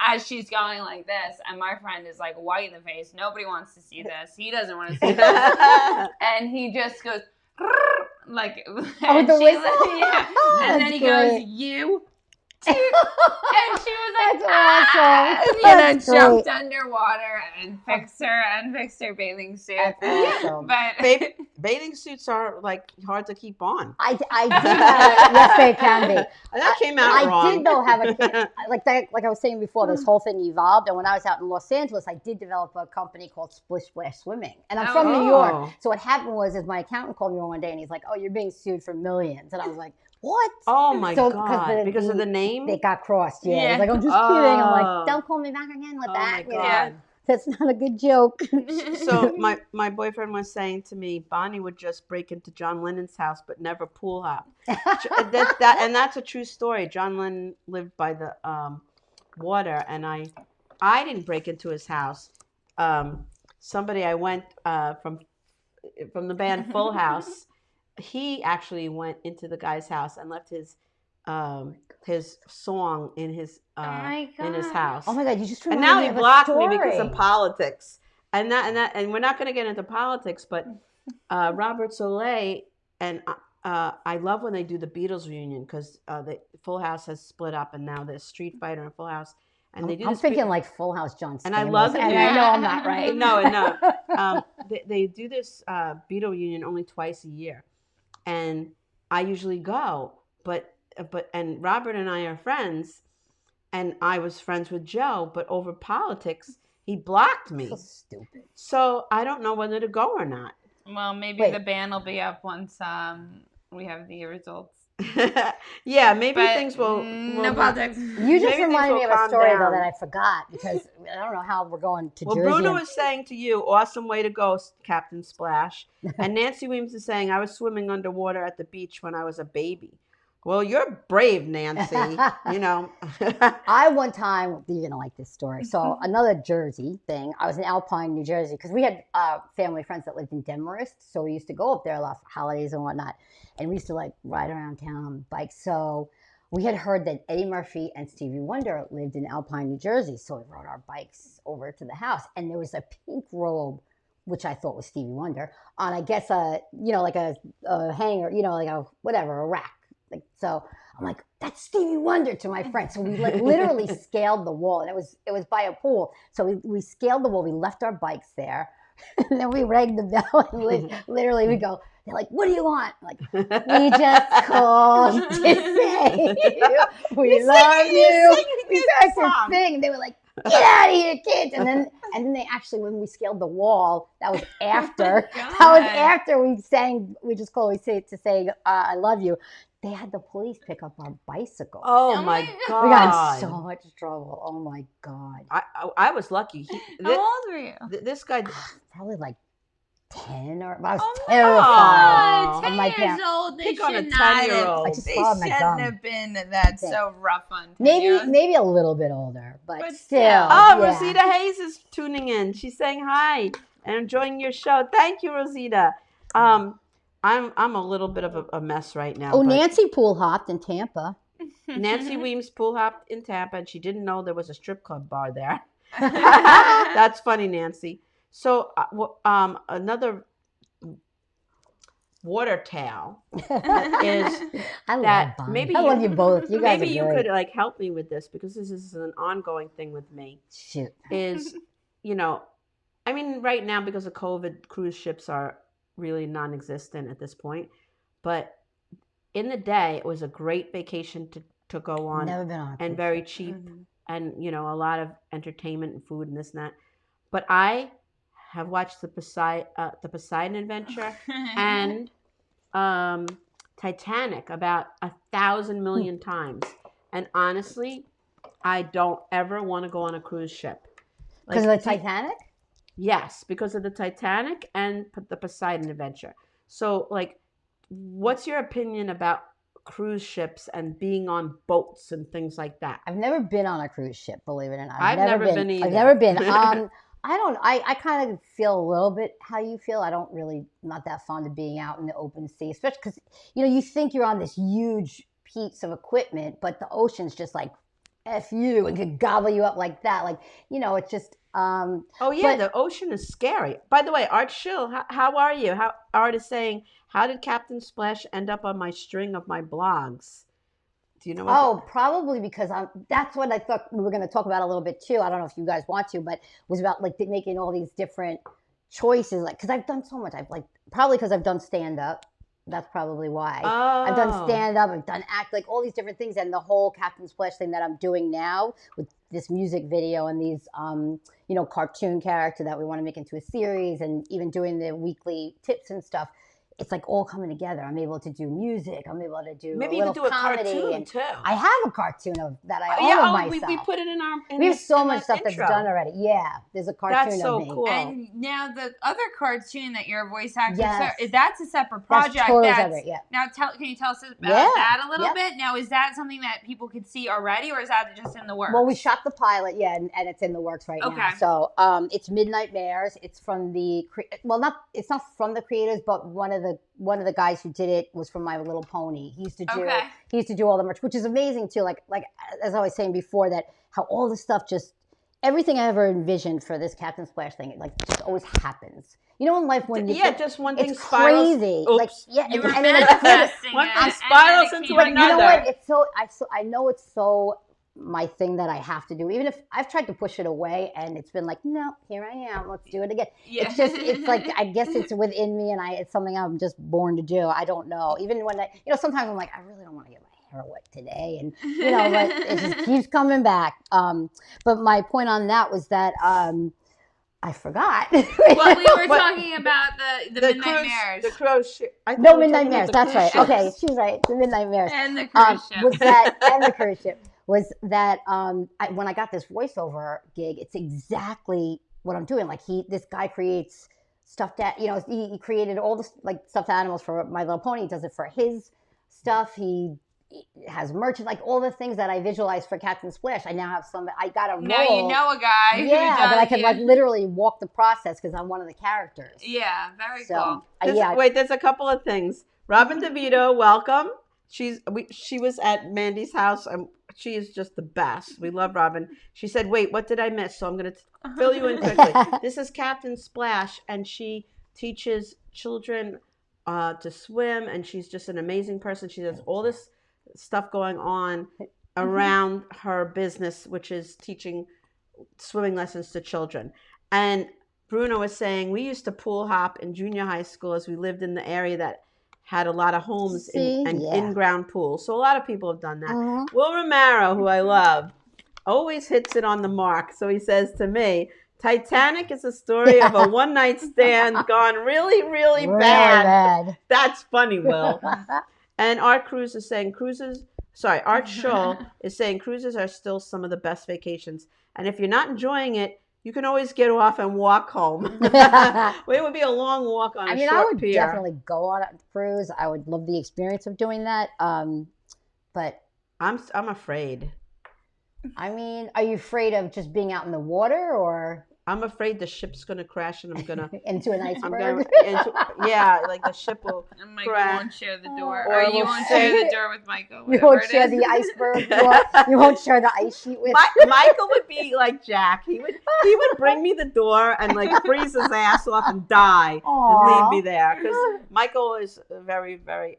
Speaker 2: as she's going like this. And my friend is like white in the face. Nobody wants to see this. He doesn't want to see this. And he just goes. Like,
Speaker 4: the
Speaker 2: and
Speaker 4: whistle?
Speaker 2: yeah. And then he goes, you. And she was like,
Speaker 4: That's awesome.
Speaker 2: and
Speaker 4: That's
Speaker 2: jumped
Speaker 4: great.
Speaker 2: underwater and fixed her bathing suit.
Speaker 4: That's awesome.
Speaker 2: But
Speaker 5: bathing suits are like hard to keep on.
Speaker 4: I did have yes, they can be.
Speaker 5: That came out wrong.
Speaker 4: I did though have a like I was saying before. This whole thing evolved, and when I was out in Los Angeles, I did develop a company called Splish Splash Swimming, and I'm from New York. So what happened was, my accountant called me one day, and he's like, "Oh, you're being sued for millions," and I was like, "What?"
Speaker 5: Oh my
Speaker 4: So,
Speaker 5: God! Because of the name,
Speaker 4: they got crossed. Yeah,
Speaker 2: Yeah.
Speaker 4: He's like, "I'm just kidding." I'm like, "Don't call me back again with that."
Speaker 5: my God.
Speaker 4: That's not a good joke.
Speaker 5: So my boyfriend was saying to me, Bonnie would just break into John Lennon's house, but never pool hop. And that's a true story. John Lennon lived by the water, and I didn't break into his house. Somebody I went from the band Full House. He actually went into the guy's house and left his his song in his house.
Speaker 4: Oh my God! You just
Speaker 5: And
Speaker 4: reminded
Speaker 5: now
Speaker 4: me
Speaker 5: he
Speaker 4: of a
Speaker 5: blocked me
Speaker 4: story.
Speaker 5: because of politics. And we're not going to get into politics, but Robert Soleil and I love when they do the Beatles reunion because the Full House has split up and now there's Street Fighter and Full House. And they do
Speaker 4: I'm
Speaker 5: this
Speaker 4: thinking like Full House John Stamos.
Speaker 5: and I love it.
Speaker 4: And I know I'm not right.
Speaker 5: No. They do this Beatle reunion only twice a year, and I usually go. But Robert and I are friends, and I was friends with Joe, but over politics, he blocked me.
Speaker 4: So stupid.
Speaker 5: So I don't know whether to go or not.
Speaker 2: Well, maybe the ban will be up once we have the results.
Speaker 5: Yeah, maybe
Speaker 2: But
Speaker 5: things will
Speaker 2: no politics.
Speaker 4: You just
Speaker 5: maybe
Speaker 4: reminded me
Speaker 5: things
Speaker 4: of
Speaker 5: will
Speaker 4: a
Speaker 5: calm
Speaker 4: story though
Speaker 5: down.
Speaker 4: that I forgot because I don't know how we're going to Jersey.
Speaker 5: Bruno is saying to you, awesome way to go, Captain Splash. And Nancy Weems is saying, I was swimming underwater at the beach when I was a baby. Well, you're brave, Nancy.
Speaker 4: I one time, you're going to like this story. So another Jersey thing, I was in Alpine, New Jersey, because we had family friends that lived in Demarest. So we used to go up there a lot for holidays and whatnot. And we used to like ride around town on bikes. So we had heard that Eddie Murphy and Stevie Wonder lived in Alpine, New Jersey. So we rode our bikes over to the house. And there was a pink robe, which I thought was Stevie Wonder, on, I guess, like a hanger, like a rack. Like, so I'm like, that's Stevie Wonder to my friend. So we like literally scaled the wall, and it was by a pool. So we scaled the wall. We left our bikes there, and then we rang the bell, and literally we go. They're like, what do you want? I'm like, we just called to say we love you. We started to sing, and they were like, get out of here, kids! And then they actually, when we scaled the wall, that was after. That was after we sang. We just called. We say to say, I love you. They had the police pick up our bicycles.
Speaker 5: Oh my God.
Speaker 4: We got in so much trouble. Oh my God.
Speaker 5: I was lucky.
Speaker 2: How old were you?
Speaker 5: This guy.
Speaker 4: Probably like 10 or I was
Speaker 2: God,
Speaker 4: terrified.
Speaker 2: 10
Speaker 4: of my
Speaker 2: years
Speaker 4: parents.
Speaker 2: old. They
Speaker 5: Pick on a
Speaker 2: should not have.
Speaker 5: 10-year-old.
Speaker 4: I just
Speaker 2: They
Speaker 4: swallowed my
Speaker 2: shouldn't
Speaker 4: gum.
Speaker 2: have been that so rough on 10 years.
Speaker 4: Maybe a little bit older, but still.
Speaker 5: Oh,
Speaker 4: yeah.
Speaker 5: Rosita Hayes is tuning in. She's saying hi and enjoying your show. Thank you, Rosita. I'm a little bit of a mess right now.
Speaker 4: Oh, Nancy pool hopped in Tampa.
Speaker 5: Nancy Weems pool hopped in Tampa, and she didn't know there was a strip club bar there. That's funny, Nancy. So, another water towel is
Speaker 4: I love
Speaker 5: that
Speaker 4: Bonnie.
Speaker 5: maybe
Speaker 4: I love you both. You guys
Speaker 5: maybe you
Speaker 4: are great.
Speaker 5: could like help me with this because this is an ongoing thing with me.
Speaker 4: Shoot.
Speaker 5: Is I mean, right now because of COVID, cruise ships are really non-existent at this point. But in the day, it was a great vacation to go on.
Speaker 4: Never been on a
Speaker 5: and
Speaker 4: cruise
Speaker 5: very
Speaker 4: ship.
Speaker 5: cheap, and a lot of entertainment and food and this and that. But I have watched the Poseidon Adventure and Titanic about 1,000 million times, and honestly, I don't ever want to go on a cruise ship.
Speaker 4: Because of the Titanic?
Speaker 5: Yes, because of the Titanic and the Poseidon Adventure. So, what's your opinion about cruise ships and being on boats and things like that?
Speaker 4: I've never been on a cruise ship, believe it or not.
Speaker 5: I've never been either.
Speaker 4: I've never been. I kind of feel a little bit how you feel. Not that fond of being out in the open sea, especially because, you think you're on this huge piece of equipment, but the ocean's just like, F you, and could gobble you up like that. It's just...
Speaker 5: the ocean is scary. By the way, Art Schill, how are you? Art is saying, how did Captain Splash end up on my string of my blogs? Do you know what?
Speaker 4: Probably because that's what I thought we were going to talk about a little bit too. I don't know if you guys want to, but it was about making all these different choices. Because I've done so much. Probably because I've done stand-up. That's probably why. I've done stand-up, I've done act, all these different things. And the whole Captain Splash thing that I'm doing now with this music video and these, cartoon character that we want to make into a series, and even doing the weekly tips and stuff. It's all coming together. I'm able to do music. I'm able to do
Speaker 5: Maybe
Speaker 4: a
Speaker 5: you
Speaker 4: little
Speaker 5: could do a
Speaker 4: comedy,
Speaker 5: cartoon
Speaker 4: and
Speaker 5: too.
Speaker 4: I have a cartoon of that I own of myself.
Speaker 5: We put it in our.
Speaker 4: We have so much
Speaker 5: the
Speaker 4: stuff
Speaker 5: intro.
Speaker 4: that's done already. Yeah, there's a cartoon
Speaker 5: That's so
Speaker 4: of me.
Speaker 5: cool.
Speaker 2: And now the other cartoon that you're a voice actor,
Speaker 4: Yes.
Speaker 2: that's a separate project.
Speaker 4: That's totally separate, yeah.
Speaker 2: Now, can you tell us about
Speaker 4: Yeah.
Speaker 2: that a little
Speaker 4: Yep.
Speaker 2: bit? Now, is that something that people could see already, or is that just in the works?
Speaker 4: Well, we shot the pilot, and it's in the works right now.
Speaker 2: Okay.
Speaker 4: So it's Midnight Mares. It's from it's not from the creators, but one of of the guys who did it was from My Little Pony. He used to do
Speaker 2: Okay.
Speaker 4: he used to do all the merch, which is amazing too. Like as I was saying before, that how all the stuff just everything I ever envisioned for this Captain Splash thing, it like just always happens. You know, in life when you
Speaker 5: just one thing
Speaker 4: it's
Speaker 5: spirals.
Speaker 4: crazy.
Speaker 5: Oops.
Speaker 4: Like
Speaker 2: You were
Speaker 4: and then it's
Speaker 2: manifesting
Speaker 5: one
Speaker 2: it,
Speaker 5: thing
Speaker 2: and
Speaker 5: spirals
Speaker 2: then it
Speaker 5: into
Speaker 2: came
Speaker 4: you know
Speaker 5: another.
Speaker 4: what? It's I know it's so my thing that I have to do. Even if I've tried to push it away and it's been like, no, here I am. Let's do it again.
Speaker 2: Yeah.
Speaker 4: It's just it's like I guess it's within me and it's something I'm just born to do. I don't know. Even when sometimes I'm like, I really don't want to get my hair wet today, and but it just keeps coming back. But my point on that was that I forgot.
Speaker 2: Well, we were talking about the Midnight
Speaker 5: cruise,
Speaker 2: Mares.
Speaker 5: the cruise ship.
Speaker 4: No, Midnight Mares. That's right.
Speaker 5: Ships.
Speaker 4: Okay, she's right. The Midnight Mares.
Speaker 2: And the cruise ship.
Speaker 4: Was that and the cruise ship was that when I got this voiceover gig, it's exactly what I'm doing. Like this guy creates stuffed he created all the like stuffed animals for My Little Pony. He does it for his stuff. He has merch, like all the things that I visualized for Captain Splash. I now have I got a role.
Speaker 2: Now you know a guy.
Speaker 4: Yeah,
Speaker 2: who does,
Speaker 4: that I can like literally walk the process because I'm one of the characters.
Speaker 2: Yeah, very cool.
Speaker 5: Wait, there's a couple of things. Robin DeVito, welcome. She was at Mandy's house. She is just the best. We love Robin. She said, "Wait, what did I miss?" So I'm going to fill you in quickly. This is Captain Splash, and she teaches children to swim, and she's just an amazing person. She does all this stuff going on around her business, which is teaching swimming lessons to children. And Bruno was saying we used to pool hop in junior high school as we lived in the area that had a lot of homes and in-ground pools. So a lot of people have done that. Will Romero, who I love, always hits it on the mark. So he says to me, Titanic is a story of a one-night stand gone really, really bad. That's funny, Will. And Art Cruz is saying Art Shaw is saying cruises are still some of the best vacations. And if you're not enjoying it, you can always get off and walk home. It would be a long walk on a short pier.
Speaker 4: I would definitely go on a cruise. I would love the experience of doing that. But
Speaker 5: I'm afraid.
Speaker 4: I mean, are you afraid of just being out in the water, or?
Speaker 5: I'm afraid the ship's going to crash and I'm going to...
Speaker 4: into an iceberg?
Speaker 5: Like the ship will
Speaker 2: and Michael
Speaker 5: crash.
Speaker 2: won't share the door.
Speaker 5: Or
Speaker 2: you won't share the door with Michael.
Speaker 4: You won't share the iceberg. You won't share the ice sheet with...
Speaker 5: Michael would be like Jack. He would bring me the door and like freeze his ass off and die.
Speaker 4: Aww.
Speaker 5: And leave me there. Because Michael is very, very...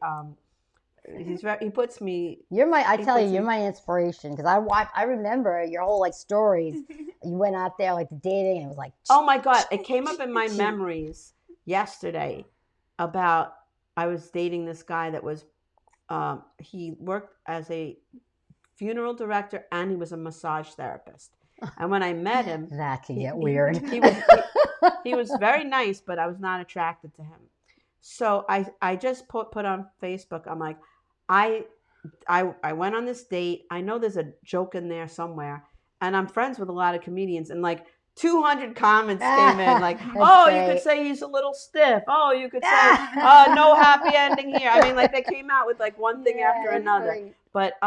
Speaker 5: he puts me. You're
Speaker 4: my inspiration because I remember your whole like stories. You went out there like the dating and it was like,
Speaker 5: oh my God, it came up in my memories yesterday about I was dating this guy that was he worked as a funeral director and he was a massage therapist. And when I met him,
Speaker 4: that could get weird.
Speaker 5: He was very nice, but I was not attracted to him. So I just put on Facebook. I'm like, I went on this date. I know there's a joke in there somewhere, and I'm friends with a lot of comedians. And like 200 comments came in, like, oh, great. You could say he's a little stiff. Oh, you could say, no happy ending here. I mean, like they came out with like one thing after another. Great. But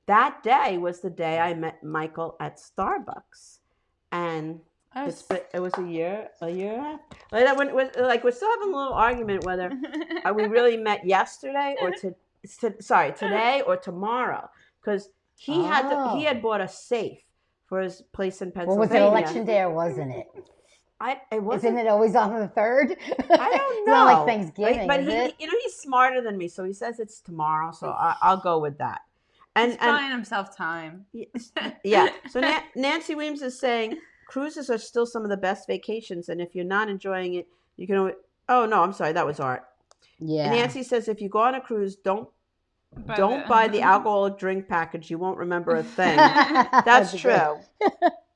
Speaker 5: that day was the day I met Michael at Starbucks, and. It was a year. Like we're still having a little argument whether we really met yesterday or today or tomorrow, because he had bought a safe for his place in Pennsylvania.
Speaker 4: Well, was it election day or wasn't it?
Speaker 5: It wasn't.
Speaker 4: Isn't it always on the 3rd?
Speaker 5: I don't know.
Speaker 4: It's not like Thanksgiving,
Speaker 5: but
Speaker 4: is it?
Speaker 5: He's smarter than me, so he says it's tomorrow. So I'll go with that.
Speaker 2: He's buying himself time.
Speaker 5: Yeah. So Nancy Weems is saying. Cruises are still some of the best vacations, and if you're not enjoying it, you can always... Oh, no, I'm sorry. That was Art.
Speaker 4: Yeah.
Speaker 5: And Nancy says if you go on a cruise, don't buy the alcohol drink package. You won't remember a thing. That's true.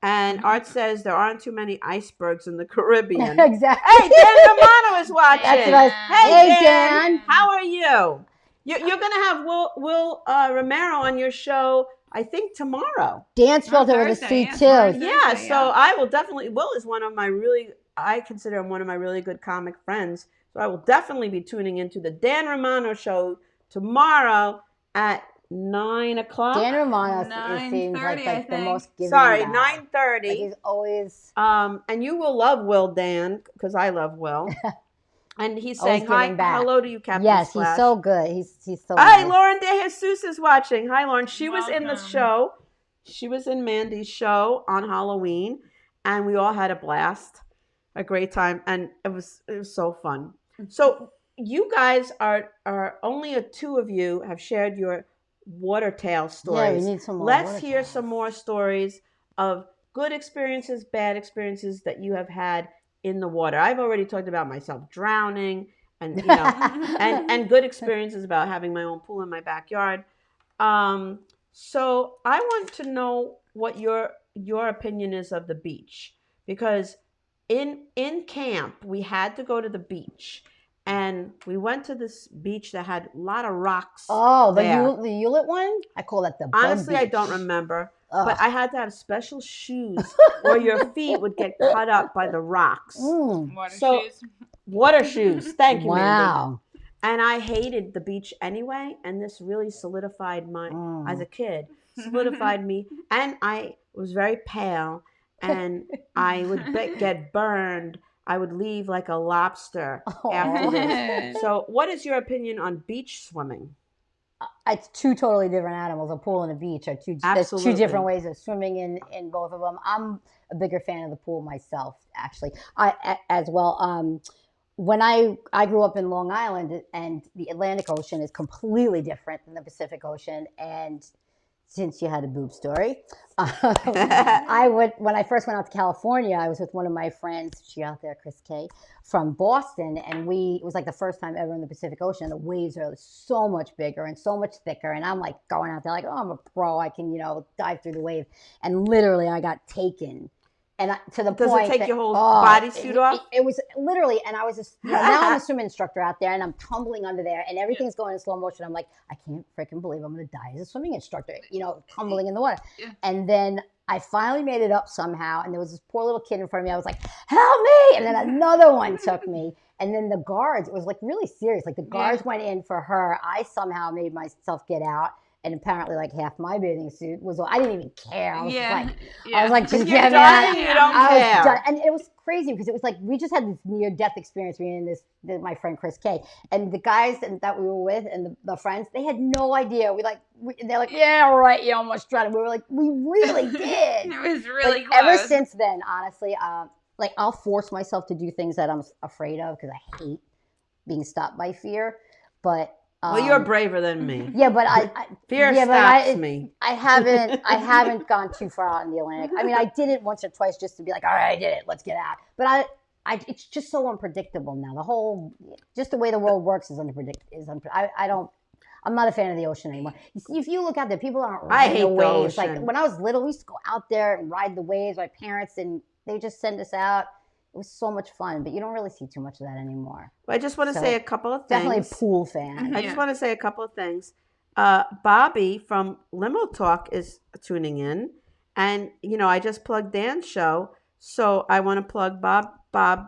Speaker 5: And Art says there aren't too many icebergs in the Caribbean.
Speaker 4: Exactly.
Speaker 5: Hey, Dan Romano is watching. Hey, Dan. How are you? You're going to have Will Romero on your show... I think tomorrow.
Speaker 4: Dan spelled it with a C too.
Speaker 5: Yeah, so I will definitely. Will is I consider him one of my really good comic friends. So I will definitely be tuning into the Dan Romano show tomorrow at 9 o'clock.
Speaker 4: Dan Romano seems like the most giving.
Speaker 5: Sorry, 9:30.
Speaker 4: Like he's always.
Speaker 5: And you will love Will, Dan, because I love Will. And he's
Speaker 4: Always
Speaker 5: saying hi,
Speaker 4: giving back.
Speaker 5: hello to you, Captain
Speaker 4: Yes,
Speaker 5: Splash.
Speaker 4: he's so good. He's so
Speaker 5: Hi,
Speaker 4: nice.
Speaker 5: Lauren De Jesus is watching. Hi, Lauren. She was in the
Speaker 2: Welcome.
Speaker 5: show. She was in Mandy's show on Halloween, and we all had a blast, a great time, and it was so fun. So you guys are only two of you have shared your water tale stories.
Speaker 4: Yeah, we need some more.
Speaker 5: Let's
Speaker 4: water
Speaker 5: hear
Speaker 4: tales.
Speaker 5: some more stories of good experiences, bad experiences that you have had in the water. I've already talked about myself drowning, and and good experiences about having my own pool in my backyard. So I want to know what your opinion is of the beach, because in camp we had to go to the beach, and we went to this beach that had a lot of rocks.
Speaker 4: Oh, the
Speaker 5: there.
Speaker 4: Hewlett one? I call that the bug
Speaker 5: Honestly, I
Speaker 4: beach.
Speaker 5: don't remember.
Speaker 4: Ugh.
Speaker 5: But I had to have special shoes or your feet would get cut up by the rocks.
Speaker 2: Water
Speaker 5: So-
Speaker 2: shoes.
Speaker 5: Water shoes. Thank you, Mandy.
Speaker 4: Wow.
Speaker 5: And I hated the beach anyway, and this really solidified my, as a kid, solidified me. And I was very pale, and I would get burned. I would leave like a lobster after this. So what is your opinion on beach swimming?
Speaker 4: It's two totally different animals. A pool and a beach are there's
Speaker 5: Absolutely.
Speaker 4: two different ways of swimming in both of them. I'm a bigger fan of the pool myself, actually. As well. When I grew up in Long Island, and the Atlantic Ocean is completely different than the Pacific Ocean. And since you had a boob story, when I first went out to California, I was with one of my friends, she out there, Chris K, from Boston, and it was like the first time ever in the Pacific Ocean. The waves are so much bigger and so much thicker, and I'm like going out there like, oh, I'm a pro, I can dive through the wave, and literally I got taken. And to the
Speaker 5: Does
Speaker 4: point
Speaker 5: it take
Speaker 4: that,
Speaker 5: your whole bodysuit off?
Speaker 4: It was literally, and I was just, now I'm a swim instructor out there, and I'm tumbling under there, and everything's going in slow motion. I'm like, I can't freaking believe I'm going to die as a swimming instructor, tumbling in the water. Yeah. And then I finally made it up somehow, and there was this poor little kid in front of me. I was like, help me! And then another one took me. And then the guards, it was like really serious. Like the guards went in for her. I somehow made myself get out. And apparently, like half my bathing suit was. I didn't even care. I was just like, just get me out.
Speaker 5: You don't care.
Speaker 4: And it was crazy because it was like we just had this near-death experience. Me and my friend Chris K, and the guys that we were with, and the friends, they had no idea. They're like, yeah, all right, you almost drowned. We were like, we really did.
Speaker 2: It was really close.
Speaker 4: Ever since then, honestly, I'll force myself to do things that I'm afraid of because I hate being stopped by fear, but.
Speaker 5: Well, you're braver than me.
Speaker 4: Yeah, but
Speaker 5: fear stops me.
Speaker 4: I haven't gone too far out in the Atlantic. I mean, I did it once or twice just to be like, all right, I did it. Let's get out. But it's just so unpredictable now. Just the way the world works is unpredictable. I'm not a fan of the ocean anymore. If you look out there, people aren't riding the waves. Like when I was little, we used to go out there and ride the waves. My parents, and they just send us out. It was so much fun, but you don't really see too much of that anymore.
Speaker 5: Well, I just want to say a couple of things.
Speaker 4: Definitely a pool fan.
Speaker 5: I just want to say a couple of things. Bobby from Limo Talk is tuning in, and I just plugged Dan's show, so I want to plug Bob.
Speaker 4: I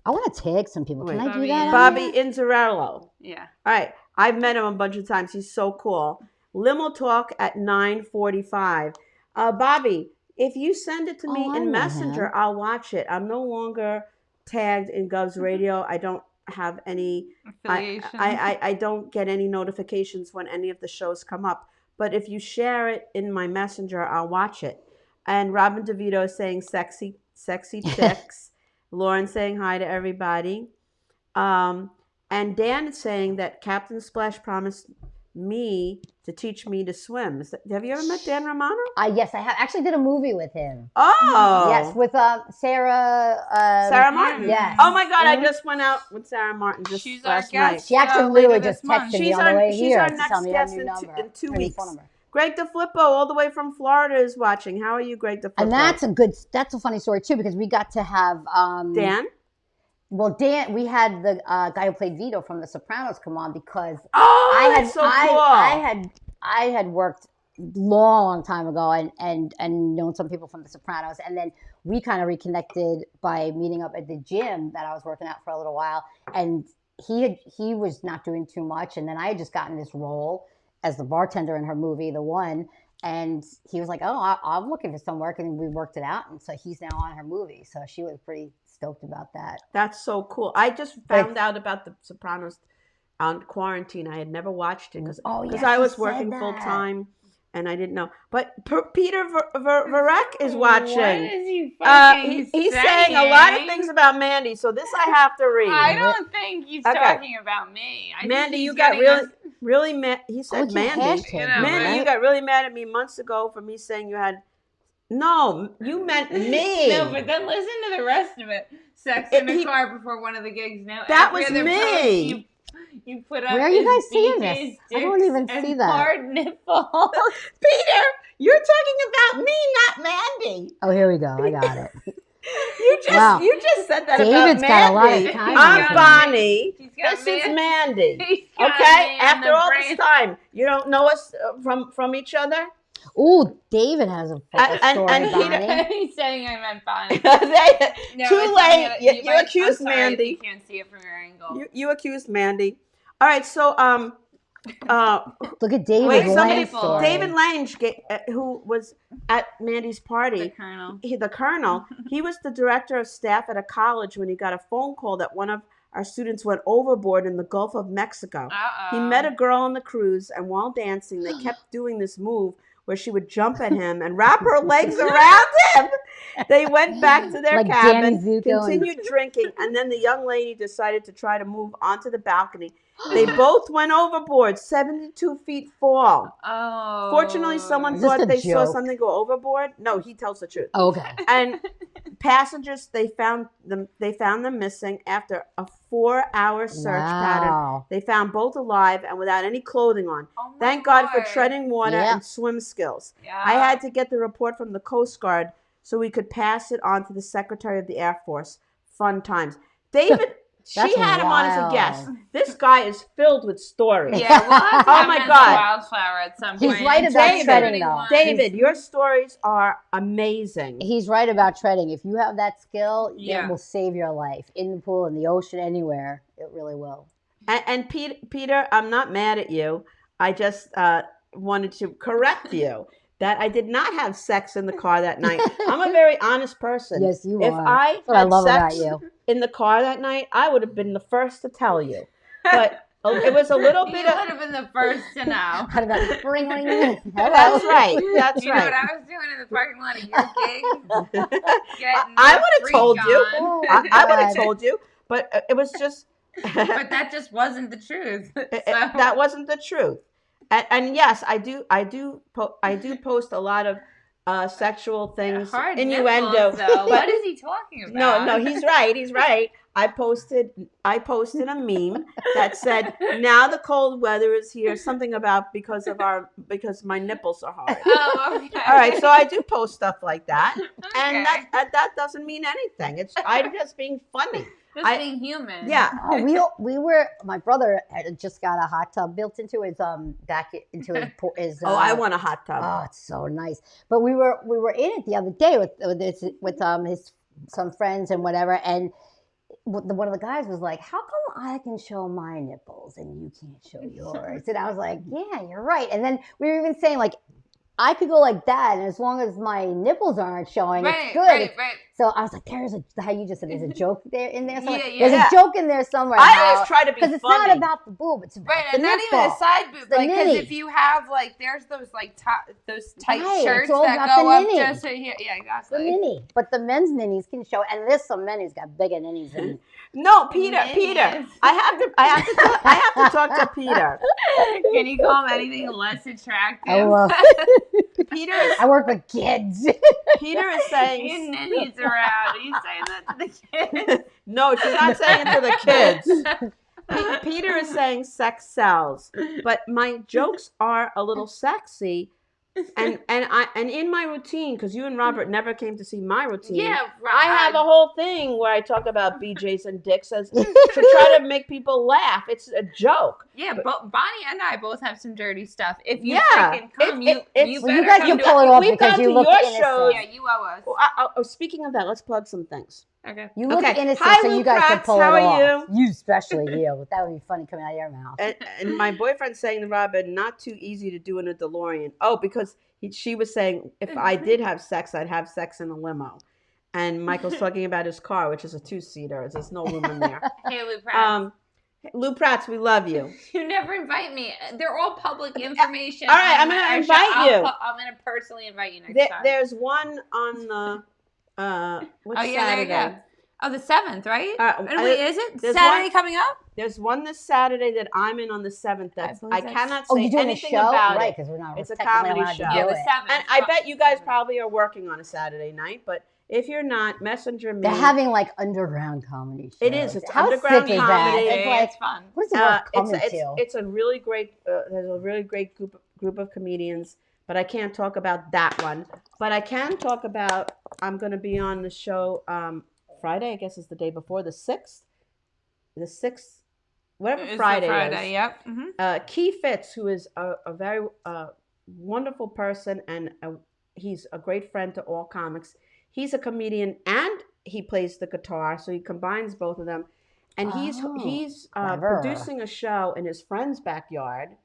Speaker 4: want to tag some people. Can I do that?
Speaker 5: Bobby Inzarello.
Speaker 2: Yeah.
Speaker 5: All right. I've met him a bunch of times. He's so cool. Limo Talk at 9:45. Bobby, if you send it to me in Messenger, I'll watch it. I'm no longer tagged in Gov's Radio. I don't have any affiliation. I don't get any notifications when any of the shows come up. But if you share it in my Messenger, I'll watch it. And Robin DeVito is saying sexy chicks. Lauren saying hi to everybody. And Dan is saying that Captain Splash promised me to teach me to swim. Have you ever met Dan Romano?
Speaker 4: Yes, I have. Actually did a movie with him.
Speaker 5: Oh.
Speaker 4: Yes, with Sarah
Speaker 5: Martin.
Speaker 4: Yes.
Speaker 5: Oh my God, I just went out with Sarah Martin just last night.
Speaker 4: She actually literally just texted me on the way here
Speaker 5: to
Speaker 4: tell me
Speaker 5: guest
Speaker 4: her new number.
Speaker 5: in 2 weeks. Greg DeFlippo, all the way from Florida, is watching. How are you, Greg DeFlippo?
Speaker 4: And that's a funny story too, because we got to have
Speaker 5: Dan?
Speaker 4: Well, Dan, we had the guy who played Vito from The Sopranos come on because
Speaker 5: that's so cool.
Speaker 4: I had worked long time ago and known some people from The Sopranos, and then we kind of reconnected by meeting up at the gym that I was working at for a little while, and he was not doing too much, and then I had just gotten this role as the bartender in her movie, The One. And he was like, oh, I'm looking for some work. And we worked it out. And so he's now on her movie. So she was pretty stoked about that.
Speaker 5: That's so cool. I just found out about The Sopranos on quarantine. I had never watched it because
Speaker 4: yes,
Speaker 5: I
Speaker 4: you
Speaker 5: was
Speaker 4: said
Speaker 5: working
Speaker 4: that.
Speaker 5: full time and I didn't know. But Peter Verek is watching.
Speaker 2: What is he fucking
Speaker 5: He's
Speaker 2: saying?
Speaker 5: saying a lot of things about Mandy, so this I have to read.
Speaker 2: I don't think he's talking about me. I
Speaker 5: Mandy,
Speaker 2: think
Speaker 5: you got really mad. He said, Mandy. Mandy, you got really mad at me months ago for me saying you had. No, you meant me.
Speaker 2: No, but then listen to the rest of it. Sex in the car before one of the gigs. No,
Speaker 5: that was me.
Speaker 2: You put up.
Speaker 4: Where are you guys seeing this? I don't even see that.
Speaker 2: Hard nipples.
Speaker 5: Peter, you're talking about me, not Mandy.
Speaker 4: Oh, here we go. I got it.
Speaker 5: You just said that
Speaker 4: David's
Speaker 5: about
Speaker 4: got a lot
Speaker 5: Mandy.
Speaker 4: of time.
Speaker 5: I'm Bonnie. This is
Speaker 2: Mandy.
Speaker 5: Mandy. Okay? After all this time, you don't know us from each other?
Speaker 4: Ooh, David has a story.
Speaker 5: And Peter,
Speaker 2: he's saying I meant Bonnie.
Speaker 5: Too late. You accused Mandy.
Speaker 2: You can't see it from your angle.
Speaker 5: You accused Mandy. All right, so
Speaker 4: look at David Lange.
Speaker 5: David Lange, who was at Mandy's party.
Speaker 2: The
Speaker 5: Colonel. He was the director of staff at a college when he got a phone call that one of our students went overboard in the Gulf of Mexico. He met a girl on the cruise, and while dancing, they kept doing this move where she would jump at him and wrap her legs around him. They went back to their cabin, continued drinking, and then the young lady decided to try to move onto the balcony. They both went overboard, 72 feet fall.
Speaker 2: Oh.
Speaker 5: Fortunately, someone thought they saw something go overboard. No, he tells the truth.
Speaker 4: Okay.
Speaker 5: And passengers, they found them missing after a 4-hour search pattern. They found both alive and without any clothing on. Thank God for treading water and swim skills.
Speaker 2: Yeah.
Speaker 5: I had to get the report from the Coast Guard so we could pass it on to the Secretary of the Air Force. Fun times. David, she had him on as a guest. This guy is filled with stories.
Speaker 2: Yeah, we'll have to
Speaker 5: oh my God.
Speaker 2: Wildflower at some point.
Speaker 4: He's right about treading, though.
Speaker 5: David, your stories are amazing.
Speaker 4: He's right about treading. If you have that skill, it will save your life. In the pool, in the ocean, anywhere. It really will.
Speaker 5: And Peter, I'm not mad at you. I just wanted to correct you that I did not have sex in the car that night. I'm a very honest person.
Speaker 4: Yes, you
Speaker 5: are. If I had sex in the car that night, I would have been the first to tell you. But it was a little bit.
Speaker 2: You would have been the first to know.
Speaker 5: That's right. That's
Speaker 2: you know what I was doing in the parking lot of your gig?
Speaker 5: I would have told you. I would have told you. But it was just.
Speaker 2: But that just wasn't the truth.
Speaker 5: That wasn't the truth. And yes, I do post a lot of sexual things, innuendo.
Speaker 2: What is he talking about?
Speaker 5: No, he's right. I posted a meme that said, "Now the cold weather is here." Something about because my nipples are hard.
Speaker 2: Oh, okay.
Speaker 5: All right, so I do post stuff like that,
Speaker 2: okay.
Speaker 5: and that doesn't mean anything. I'm just being funny.
Speaker 2: Being human.
Speaker 5: Yeah.
Speaker 4: Oh, we were. My brother had just got a hot tub built into his back into his.
Speaker 5: I want a hot tub.
Speaker 4: Oh, it's so nice. But we were in it the other day with his some friends and whatever, and one of the guys was like, "How come I can show my nipples and you can't show yours?" And I was like, "Yeah, you're right." And then we were even saying like, I could go like that, and as long as my nipples aren't showing, it's good.
Speaker 2: Right.
Speaker 4: So I was like, how you just said, there's a joke there in there somewhere.
Speaker 2: Yeah.
Speaker 4: There's a joke in there somewhere.
Speaker 5: I always try to be funny.
Speaker 4: Because it's not about the boob, it's about the
Speaker 2: and not
Speaker 4: nipple.
Speaker 2: even a side boob. Like, because if you have, like, there's those, like, those tight shirts that go up just to here. Yeah, exactly.
Speaker 4: The ninny. But the men's ninnies can show, and there's some men who's got bigger ninnies than
Speaker 5: No, Peter. I have to talk to Peter.
Speaker 2: Can you call him anything less attractive?
Speaker 5: I
Speaker 4: work with kids.
Speaker 5: Peter is saying
Speaker 2: your ninnies are out. Are you saying that to the kids?
Speaker 5: No, she's not saying it to the kids. Peter is saying sex sells, but my jokes are a little sexy. And in my routine, because you and Robert never came to see my routine.
Speaker 2: Yeah, right.
Speaker 5: I have a whole thing where I talk about BJs and dicks to try to make people laugh. It's a joke.
Speaker 2: Yeah, but Bonnie and I both have some dirty stuff. If you freaking come, you
Speaker 4: guys can pull it off because you look innocent.
Speaker 5: Shows.
Speaker 2: Yeah, you owe us.
Speaker 5: Speaking of that, let's plug some things.
Speaker 2: Okay.
Speaker 4: You look innocent,
Speaker 5: Hi,
Speaker 4: so you guys can pull
Speaker 5: how
Speaker 4: it
Speaker 5: are
Speaker 4: off. You especially you. That would be funny coming out of your mouth.
Speaker 5: And my boyfriend's saying to Robin, not too easy to do in a DeLorean. Oh, because she was saying if I did have sex, I'd have sex in a limo. and Michael's talking about his car, which is a 2-seater. There's no room in there.
Speaker 2: Hey, Lou Pratt.
Speaker 5: Lou Pratts, we love you.
Speaker 2: You never invite me. They're all public information.
Speaker 5: All right, I'm going to invite you.
Speaker 2: I'm going to personally invite you next time.
Speaker 5: There's one on the what's Saturday?
Speaker 2: There you go. Oh, the 7th, right? Wait, is it Saturday coming up?
Speaker 5: There's one this Saturday that I'm in on the 7th. I cannot say anything
Speaker 4: show?
Speaker 5: about
Speaker 4: right,
Speaker 5: it.
Speaker 4: Because we're not.
Speaker 5: It's a comedy show.
Speaker 2: Yeah, the 7th.
Speaker 5: And I bet you guys probably are working on a Saturday night, but if you're not, messenger me.
Speaker 4: They're having like underground comedy shows.
Speaker 5: It is. It's
Speaker 4: How
Speaker 5: underground
Speaker 4: sick is
Speaker 5: comedy.
Speaker 4: that?
Speaker 2: It's fun.
Speaker 4: What is it worth coming to?
Speaker 5: It's a really great. There's a really great group of comedians, but I can't talk about that one. But I can talk about. I'm going to be on the show Friday. I guess is the day before the 6th. The 6th. Whatever Friday is.
Speaker 2: Yep. Mm-hmm.
Speaker 5: Key Fitz, who is a very wonderful person, and he's a great friend to all comics. He's a comedian and he plays the guitar, so he combines both of them. And he's producing a show in his friend's backyard,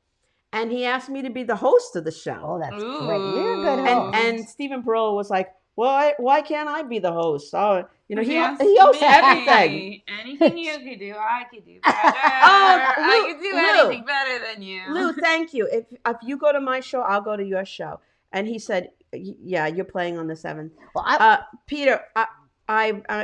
Speaker 5: and he asked me to be the host of the show.
Speaker 4: Oh, that's great! You're a good host.
Speaker 5: And Stephen Perola was like, "Well, why can't I be the host?" Oh, he hosts everything.
Speaker 2: Anything you could do, I could do better. I could do anything better than you.
Speaker 5: Lou, thank you. If you go to my show, I'll go to your show. And he said, "Yeah, you're playing on the 7th."
Speaker 4: Well,
Speaker 5: Peter,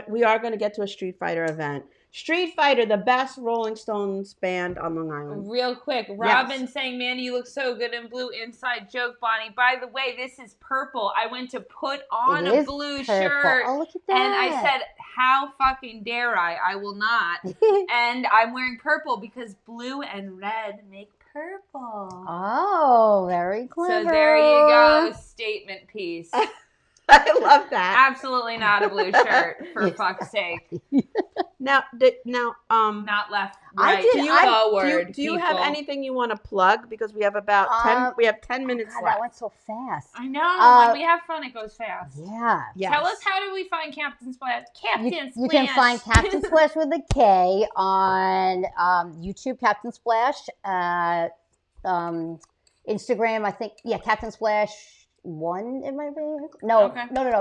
Speaker 5: we are going to get to a Street Fighter event. Street Fighter, the best Rolling Stones band on Long Island.
Speaker 2: Real quick, Robin saying, Mandy, you look so good in blue. Inside joke, Bonnie. By the way, this is purple. I went to put on a blue shirt.
Speaker 4: Oh, look at that.
Speaker 2: And I said, how fucking dare I? I will not. And I'm wearing purple because blue and red make purple.
Speaker 4: Oh, very clever.
Speaker 2: So there you go. Statement piece.
Speaker 5: I love that.
Speaker 2: Absolutely not a blue shirt, for fuck's sake.
Speaker 5: Now,
Speaker 2: not left, right, forward.
Speaker 5: Do you have anything you want to plug? Because we have about 10 minutes left.
Speaker 4: That went so fast.
Speaker 2: I know. When we have fun, it goes fast.
Speaker 4: Yeah.
Speaker 5: Yes.
Speaker 2: Tell us, how do we find Captain Splash?
Speaker 4: You can find Captain Splash with a K on YouTube, Captain Splash. Instagram, I think, Captain Splash 1, it might be. No,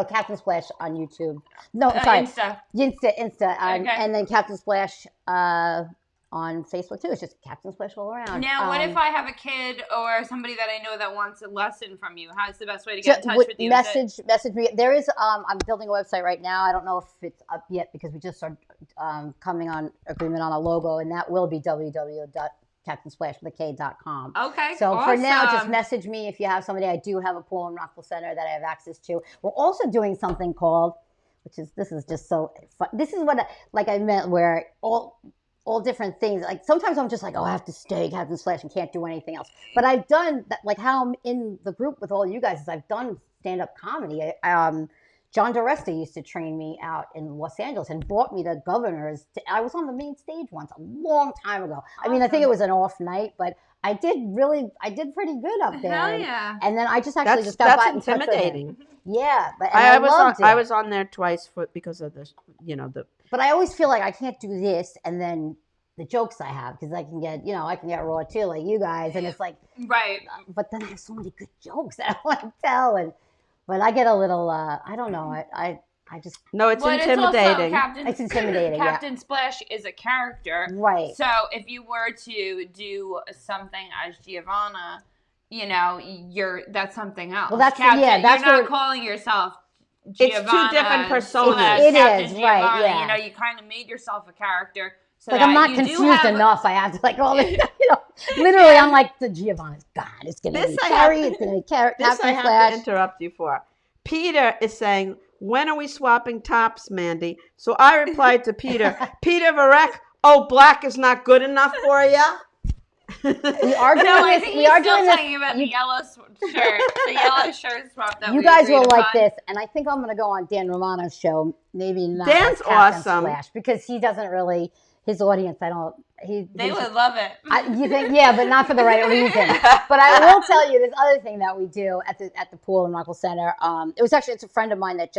Speaker 4: Captain Splash on YouTube. No, sorry. Insta. Okay. And then Captain Splash on Facebook too. It's just Captain Splash all around.
Speaker 2: Now, what if I have a kid or somebody that I know that wants a lesson from you? How's the best way to get in touch with you?
Speaker 4: Message me. There is, I'm building a website right now. I don't know if it's up yet because we just started coming on agreement on a logo, and that will be www.captainsplashwithak.com.
Speaker 2: Okay.
Speaker 4: So for now, just message me if you have somebody. I do have a pool in Rockville Center that I have access to. We're also doing something called, this is just so fun. This is what I meant, where all different things. Like sometimes I'm just like, I have to stay Captain Splash and can't do anything else. But I've done that, like how I'm in the group with all you guys is I've done stand-up comedy. John DeResta used to train me out in Los Angeles and brought me to Governor's. I was on the main stage once a long time ago. I mean, I think it was an off night, but I did pretty good up there.
Speaker 2: Hell yeah.
Speaker 4: And then I just got back in touch with him. Yeah, but I loved it.
Speaker 5: I was on there twice because of the.
Speaker 4: But I always feel like I can't do this and then the jokes I have, because I can get raw too, like you guys, and it's like
Speaker 2: right.
Speaker 4: But then I have so many good jokes that I want to tell, but I get a little I don't know, I just
Speaker 5: it's intimidating.
Speaker 4: It's intimidating.
Speaker 2: Captain Splash is a character,
Speaker 4: right?
Speaker 2: So if you were to do something as Giovanna, that's something else.
Speaker 4: Well, that's
Speaker 2: Captain,
Speaker 4: you're
Speaker 2: not calling yourself Giovanna.
Speaker 5: It's two different personas.
Speaker 4: It
Speaker 2: Captain
Speaker 4: is,
Speaker 2: Giovanna,
Speaker 4: right? Yeah.
Speaker 2: You kind of made yourself a character. So
Speaker 4: like I'm not confused enough. I have to all this, literally. I'm like the Giovanna's God. It's gonna be Carrie. It's gonna be Captain Splash.
Speaker 5: I have to interrupt you for. Peter is saying, when are we swapping tops, Mandy? So I replied to Peter, Peter Varek, black is not good enough for you.
Speaker 4: We are doing this. We are doing this.
Speaker 2: Talking about the yellow shirt. The yellow shirt swap that
Speaker 4: you guys will like this, and I think I'm going to go on Dan Romano's show. Maybe not.
Speaker 5: Dan's awesome
Speaker 4: Splash, because he doesn't really. His audience,
Speaker 2: they would love it.
Speaker 4: You think, but not for the right reason. But I will tell you this other thing that we do at the pool in Rockville Center. It's a friend of mine that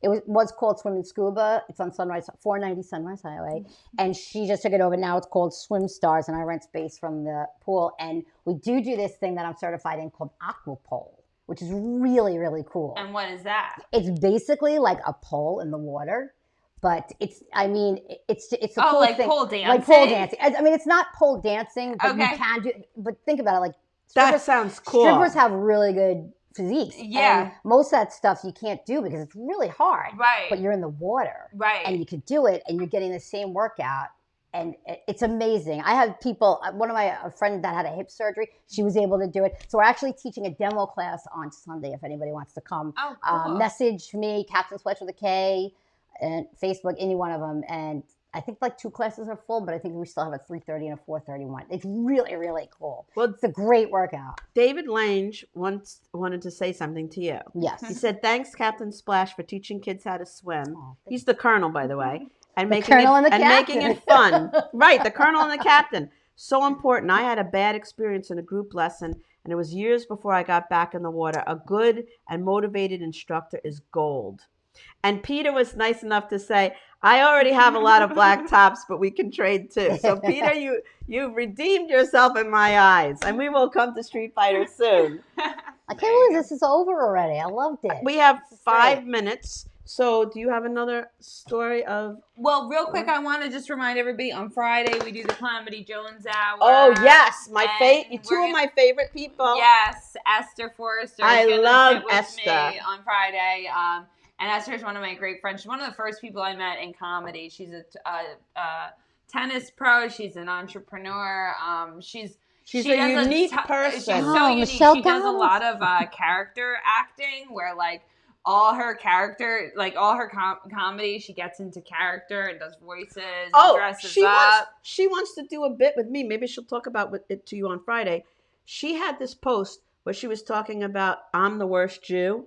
Speaker 4: was called Swim and Scuba. It's on 490 Sunrise Highway, and she just took it over. Now it's called Swim Stars, and I rent space from the pool. And we do this thing that I'm certified in called Aquapole. which is really, really cool.
Speaker 2: And what is that?
Speaker 4: It's basically like a pole in the water, but it's a cool
Speaker 2: like
Speaker 4: thing.
Speaker 2: pole dancing?
Speaker 4: Like pole dancing. I mean, it's not pole dancing, but you
Speaker 2: Okay.
Speaker 4: can do. But think about it, like
Speaker 5: That sounds cool.
Speaker 4: Strippers have really good physiques.
Speaker 2: Yeah.
Speaker 4: And most of that stuff you can't do because it's really hard.
Speaker 2: Right.
Speaker 4: But you're in the water.
Speaker 2: Right.
Speaker 4: And you could do it, and you're getting the same workout. And it's amazing. I have people, a friend that had a hip surgery, she was able to do it. So we're actually teaching a demo class on Sunday if anybody wants to come.
Speaker 2: Oh, cool.
Speaker 4: Message me, Kaptain Sweats with a K, and Facebook, any one of them. And I think like 2 classes are full, but I think we still have a 3:30 and a 4:30 one. It's really, really cool.
Speaker 5: Well,
Speaker 4: it's a great workout.
Speaker 5: David Lange once wanted to say something to you.
Speaker 4: Yes.
Speaker 5: He said, "Thanks, Captain Splash, for teaching kids how to swim."
Speaker 4: Oh,
Speaker 5: He's the colonel, by the way. And
Speaker 4: The
Speaker 5: making
Speaker 4: colonel
Speaker 5: it,
Speaker 4: and the
Speaker 5: making
Speaker 4: captain.
Speaker 5: it fun. Right, the colonel and the captain. So important. I had a bad experience in a group lesson, and it was years before I got back in the water. A good and motivated instructor is gold. And Peter was nice enough to say, I already have a lot of black tops, but we can trade too. So Peter, you redeemed yourself in my eyes, and we will come to Street Fighter soon.
Speaker 4: I can't believe this is over already. I loved it.
Speaker 5: We have
Speaker 4: This is
Speaker 5: 5
Speaker 4: great.
Speaker 5: minutes. So do you have another story of...
Speaker 2: Well, real quick, I want to just remind everybody, on Friday, we do the Calamity Jones Hour.
Speaker 5: Oh, yes.
Speaker 2: And
Speaker 5: Two of my favorite people.
Speaker 2: Yes, Esther Forrester.
Speaker 5: I
Speaker 2: is gonna
Speaker 5: love
Speaker 2: sit with
Speaker 5: Esther.
Speaker 2: me on Friday. And Esther's one of my great friends. She's one of the first people I met in comedy. She's a tennis pro. She's an entrepreneur. She's
Speaker 5: a
Speaker 2: does
Speaker 5: unique
Speaker 2: She's
Speaker 5: person.
Speaker 2: so
Speaker 4: Oh,
Speaker 2: unique.
Speaker 4: Michelle
Speaker 2: She does a
Speaker 4: Gallus.
Speaker 2: lot of character acting where like all her character, like all her comedy, she gets into character and does voices and dresses up.
Speaker 5: She wants to do a bit with me. Maybe she'll talk about it to you on Friday. She had this post where she was talking about I'm the worst Jew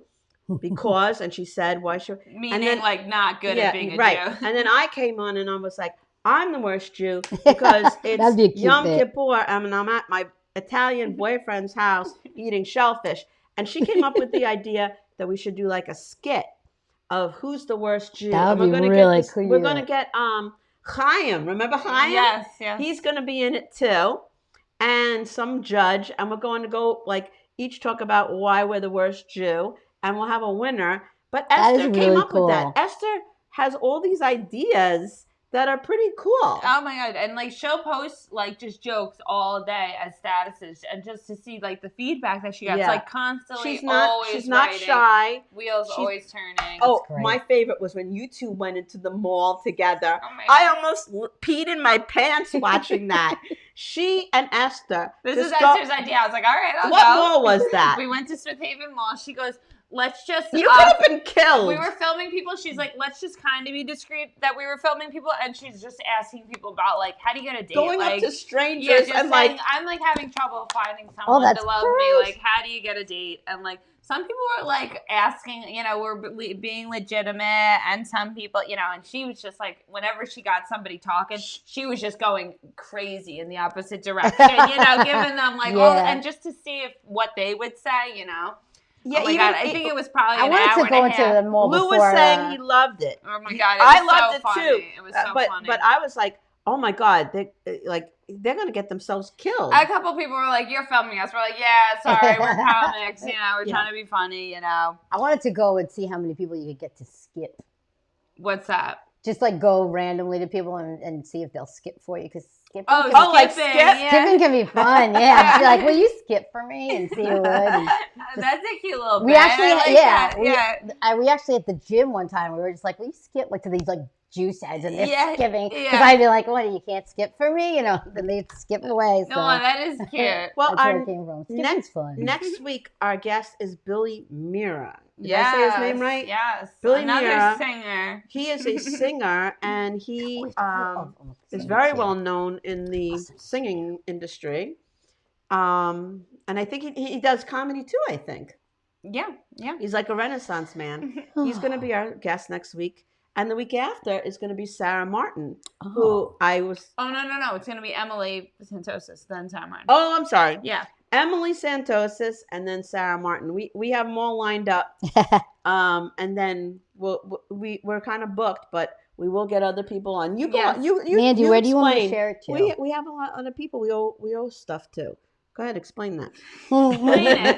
Speaker 5: because, and she said why she...
Speaker 2: Meaning like not good at being a Jew.
Speaker 5: And then I came on and I was like, I'm the worst Jew because
Speaker 4: That'd be a
Speaker 5: it's
Speaker 4: cute
Speaker 5: Yom
Speaker 4: bit.
Speaker 5: Kippur and I'm at my Italian boyfriend's house eating shellfish. And she came up with the idea that we should do like a skit of who's the worst Jew.
Speaker 4: That would
Speaker 5: And
Speaker 4: be
Speaker 5: gonna
Speaker 4: really
Speaker 5: get
Speaker 4: cool.
Speaker 5: We're going to get Chaim. Remember Chaim?
Speaker 2: Yes.
Speaker 5: He's going to be in it too. And some judge. And we're going to go like each talk about why we're the worst Jew. And we'll have a winner. But
Speaker 4: That is
Speaker 5: Esther
Speaker 4: really
Speaker 5: came up
Speaker 4: cool.
Speaker 5: with that. Esther has all these ideas that are pretty cool.
Speaker 2: Oh my god! And like she'll post like just jokes all day as statuses, and just to see like the feedback that she gets,
Speaker 5: Yeah.
Speaker 2: like constantly.
Speaker 5: She's not
Speaker 2: always
Speaker 5: not
Speaker 2: writing,
Speaker 5: shy.
Speaker 2: Wheels
Speaker 5: She's-
Speaker 2: always turning.
Speaker 5: Oh,
Speaker 4: great.
Speaker 5: my favorite was when you two went into the mall together.
Speaker 2: Oh my
Speaker 5: I
Speaker 2: God.
Speaker 5: almost peed in my pants watching that. She and Esther.
Speaker 2: This
Speaker 5: just
Speaker 2: is
Speaker 5: go-
Speaker 2: Esther's idea. I was like, all right, I'll
Speaker 5: What
Speaker 2: go.
Speaker 5: mall was that?
Speaker 2: We went to Smith Haven Mall. She goes, let's just.
Speaker 5: You could have been killed.
Speaker 2: We were filming people. She's like, let's just kind of be discreet that we were filming people, and she's just asking people about like, how do you get a date?
Speaker 5: going
Speaker 2: like,
Speaker 5: up to strangers
Speaker 2: yeah, just
Speaker 5: and
Speaker 2: saying,
Speaker 5: like,
Speaker 2: I'm like having trouble finding someone
Speaker 4: that's
Speaker 2: to love
Speaker 4: gross.
Speaker 2: me. Like, how do you get a date? And like, some people were like asking, we're being legitimate, and some people, and she was just like, whenever she got somebody talking, she was just going crazy in the opposite direction, giving them like,
Speaker 4: Yeah.
Speaker 2: and just to see what they would say,
Speaker 5: yeah,
Speaker 2: oh my God, I think it was probably
Speaker 4: I
Speaker 2: an
Speaker 4: wanted
Speaker 2: hour
Speaker 4: to
Speaker 2: and
Speaker 4: go
Speaker 2: a
Speaker 4: into
Speaker 2: half.
Speaker 4: the mall
Speaker 5: Lou
Speaker 4: before.
Speaker 5: was saying he loved it.
Speaker 2: Oh my God,
Speaker 5: I
Speaker 2: was
Speaker 5: loved
Speaker 2: so
Speaker 5: it
Speaker 2: funny.
Speaker 5: too.
Speaker 2: It was so funny.
Speaker 5: But I was like, oh my God, they're gonna get themselves killed.
Speaker 2: A couple people were like, "You're filming us." We're like, "Yeah, sorry, we're comics. We're
Speaker 5: Yeah.
Speaker 2: trying to be funny.
Speaker 4: I wanted to go and see how many people you could get to skip.
Speaker 2: What's that?"
Speaker 4: Just like go randomly to people and see if they'll skip for you. Because skipping,
Speaker 2: Oh,
Speaker 4: can,
Speaker 5: like
Speaker 2: skipping,
Speaker 5: skip?
Speaker 2: yeah.
Speaker 4: skipping can be fun. Yeah, Just be like, will you skip for me and see who would? And
Speaker 2: That's a cute little.
Speaker 4: we
Speaker 2: bit.
Speaker 4: actually,
Speaker 2: I like
Speaker 4: yeah,
Speaker 2: that.
Speaker 4: we actually at the gym one time we were just like, will you skip like to these like juice heads and they're
Speaker 2: Yeah,
Speaker 4: skipping because
Speaker 2: yeah.
Speaker 4: I'd be like, what, you can't skip for me, Then they'd skip away. So
Speaker 2: No, that is cute.
Speaker 5: Well,
Speaker 4: that's where
Speaker 5: our
Speaker 4: it came from. Skipping's fun.
Speaker 5: next week our guest is Billy Mira. Did I say his name right?
Speaker 2: Yes.
Speaker 5: Billy
Speaker 2: Another
Speaker 5: Mira.
Speaker 2: singer.
Speaker 5: He is a singer, and he is very well known in the singing industry. And I think he does comedy too, I think.
Speaker 2: Yeah.
Speaker 5: He's like a Renaissance man. He's going to be our guest next week. And the week after is going to be Sarah Martin, who I was...
Speaker 2: Oh, no. It's going to be Emily Santosis, then Sarah Martin.
Speaker 5: Oh, I'm sorry.
Speaker 2: Yeah.
Speaker 5: Emily Santosis and then Sarah Martin. We have them all lined up. And then we're kind of booked, but we will get other people on. You go.
Speaker 2: Yes.
Speaker 5: You
Speaker 4: Mandy, where do you want to
Speaker 5: explain.
Speaker 4: share it to?
Speaker 5: We have a lot of other people we owe stuff to. Go ahead, explain that.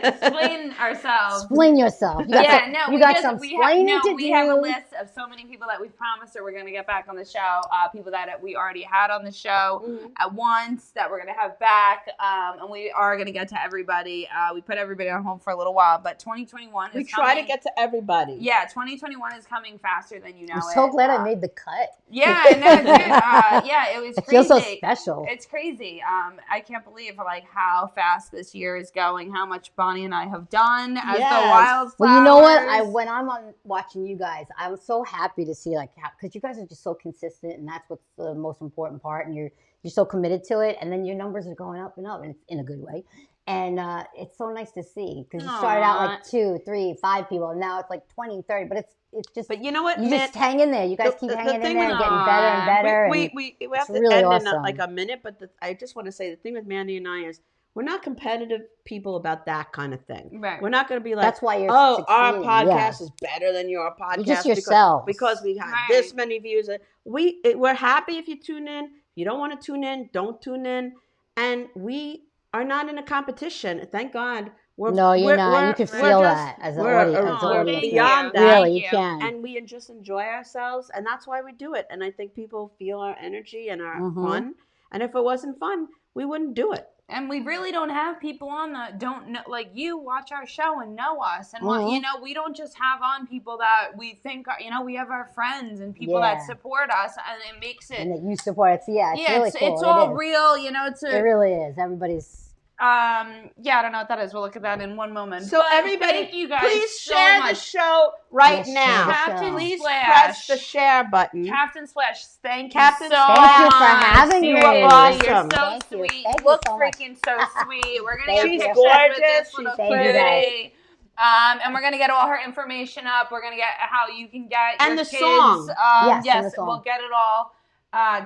Speaker 2: Explain ourselves.
Speaker 4: Explain yourself. You got
Speaker 2: we
Speaker 4: got some explaining to do.
Speaker 2: We have a list of so many people that we've promised that we're going to get back on the show. People that we already had on the show at once that we're going to have back. And we are going to get to everybody. We put everybody on hold for a little while, but 2021 is
Speaker 5: We try to get to everybody.
Speaker 2: Yeah, 2021 is coming faster than you know.
Speaker 4: I'm so glad I made the cut.
Speaker 2: Yeah, I know, dude. Yeah, it was crazy.
Speaker 4: It feels so special.
Speaker 2: It's crazy. I can't believe like how fast this year is going, how much Bonnie and I have done as the Wildflowers.
Speaker 4: Well, you know what? When I'm on watching you guys, I'm so happy to see like because you guys are just so consistent, and that's what's the most important part. And you're so committed to it, and then your numbers are going up and up, and it's in a good way. And it's so nice to see because you started out like 2, 3, 5 people, and now it's like 20, 30. But it's just.
Speaker 5: But you know what?
Speaker 4: You just hang in there. You guys keep hanging in there and getting better and better.
Speaker 5: We have to
Speaker 4: really
Speaker 5: end
Speaker 4: awesome.
Speaker 5: in like a minute, but I just want to say the thing with Mandy and I is we're not competitive people about that kind of thing.
Speaker 2: Right.
Speaker 5: We're not going to be like,
Speaker 4: that's why you're
Speaker 5: our
Speaker 4: succeeding.
Speaker 5: podcast is better than your podcast.
Speaker 4: You're just yourselves.
Speaker 5: Because we have this many views. We're happy if you tune in. If you don't want to tune in, don't tune in. And we are not in a competition. Thank God.
Speaker 4: You're not. You can feel that as an audience.
Speaker 5: We're beyond that.
Speaker 4: Really, you can.
Speaker 5: And we just enjoy ourselves, and that's why we do it. And I think people feel our energy and our fun. And if it wasn't fun, we wouldn't do it.
Speaker 2: And we really don't have people on that don't know, like you watch our show and know us. And, you know, we don't just have on people that we think, are, you know, we have our friends and people that support us, and it makes it.
Speaker 4: And that you support it. Yeah, it's really cool.
Speaker 2: It's all real, you know.
Speaker 4: It really is. Everybody's.
Speaker 2: I don't know what that is. We'll look at that in one moment.
Speaker 5: So everybody,
Speaker 2: thank you guys
Speaker 5: please
Speaker 2: so
Speaker 5: share
Speaker 2: much.
Speaker 5: the show right now.
Speaker 2: Captain
Speaker 5: Please
Speaker 2: Splash.
Speaker 5: press the share button.
Speaker 2: Captain Splash, thank you
Speaker 5: Captain
Speaker 2: so
Speaker 5: Splash.
Speaker 2: much.
Speaker 4: Thank you for having me.
Speaker 5: You are awesome.
Speaker 2: You're so
Speaker 4: Thank you.
Speaker 2: sweet.
Speaker 4: Thank
Speaker 2: You look
Speaker 4: you so much.
Speaker 2: freaking so sweet. We're gonna get
Speaker 5: She's
Speaker 2: pictures
Speaker 5: gorgeous.
Speaker 2: with this
Speaker 5: She's
Speaker 2: little
Speaker 5: pretty.
Speaker 2: and we're gonna get all her information up. We're gonna get how you can get
Speaker 5: And
Speaker 2: your
Speaker 5: the
Speaker 2: kids.
Speaker 5: song.
Speaker 4: Yes, and the song.
Speaker 2: We'll get it all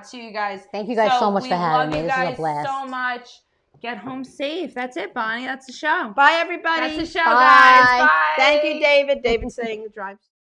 Speaker 2: to you guys.
Speaker 4: Thank you guys so much for having me.
Speaker 2: We
Speaker 4: This
Speaker 2: love
Speaker 4: is a
Speaker 2: you
Speaker 4: blast.
Speaker 2: guys so much. Get home safe. That's it, Bonnie. That's the show.
Speaker 5: Bye, everybody.
Speaker 2: That's the show,
Speaker 4: Bye.
Speaker 2: guys. Bye.
Speaker 5: Thank you, David. David saying drive.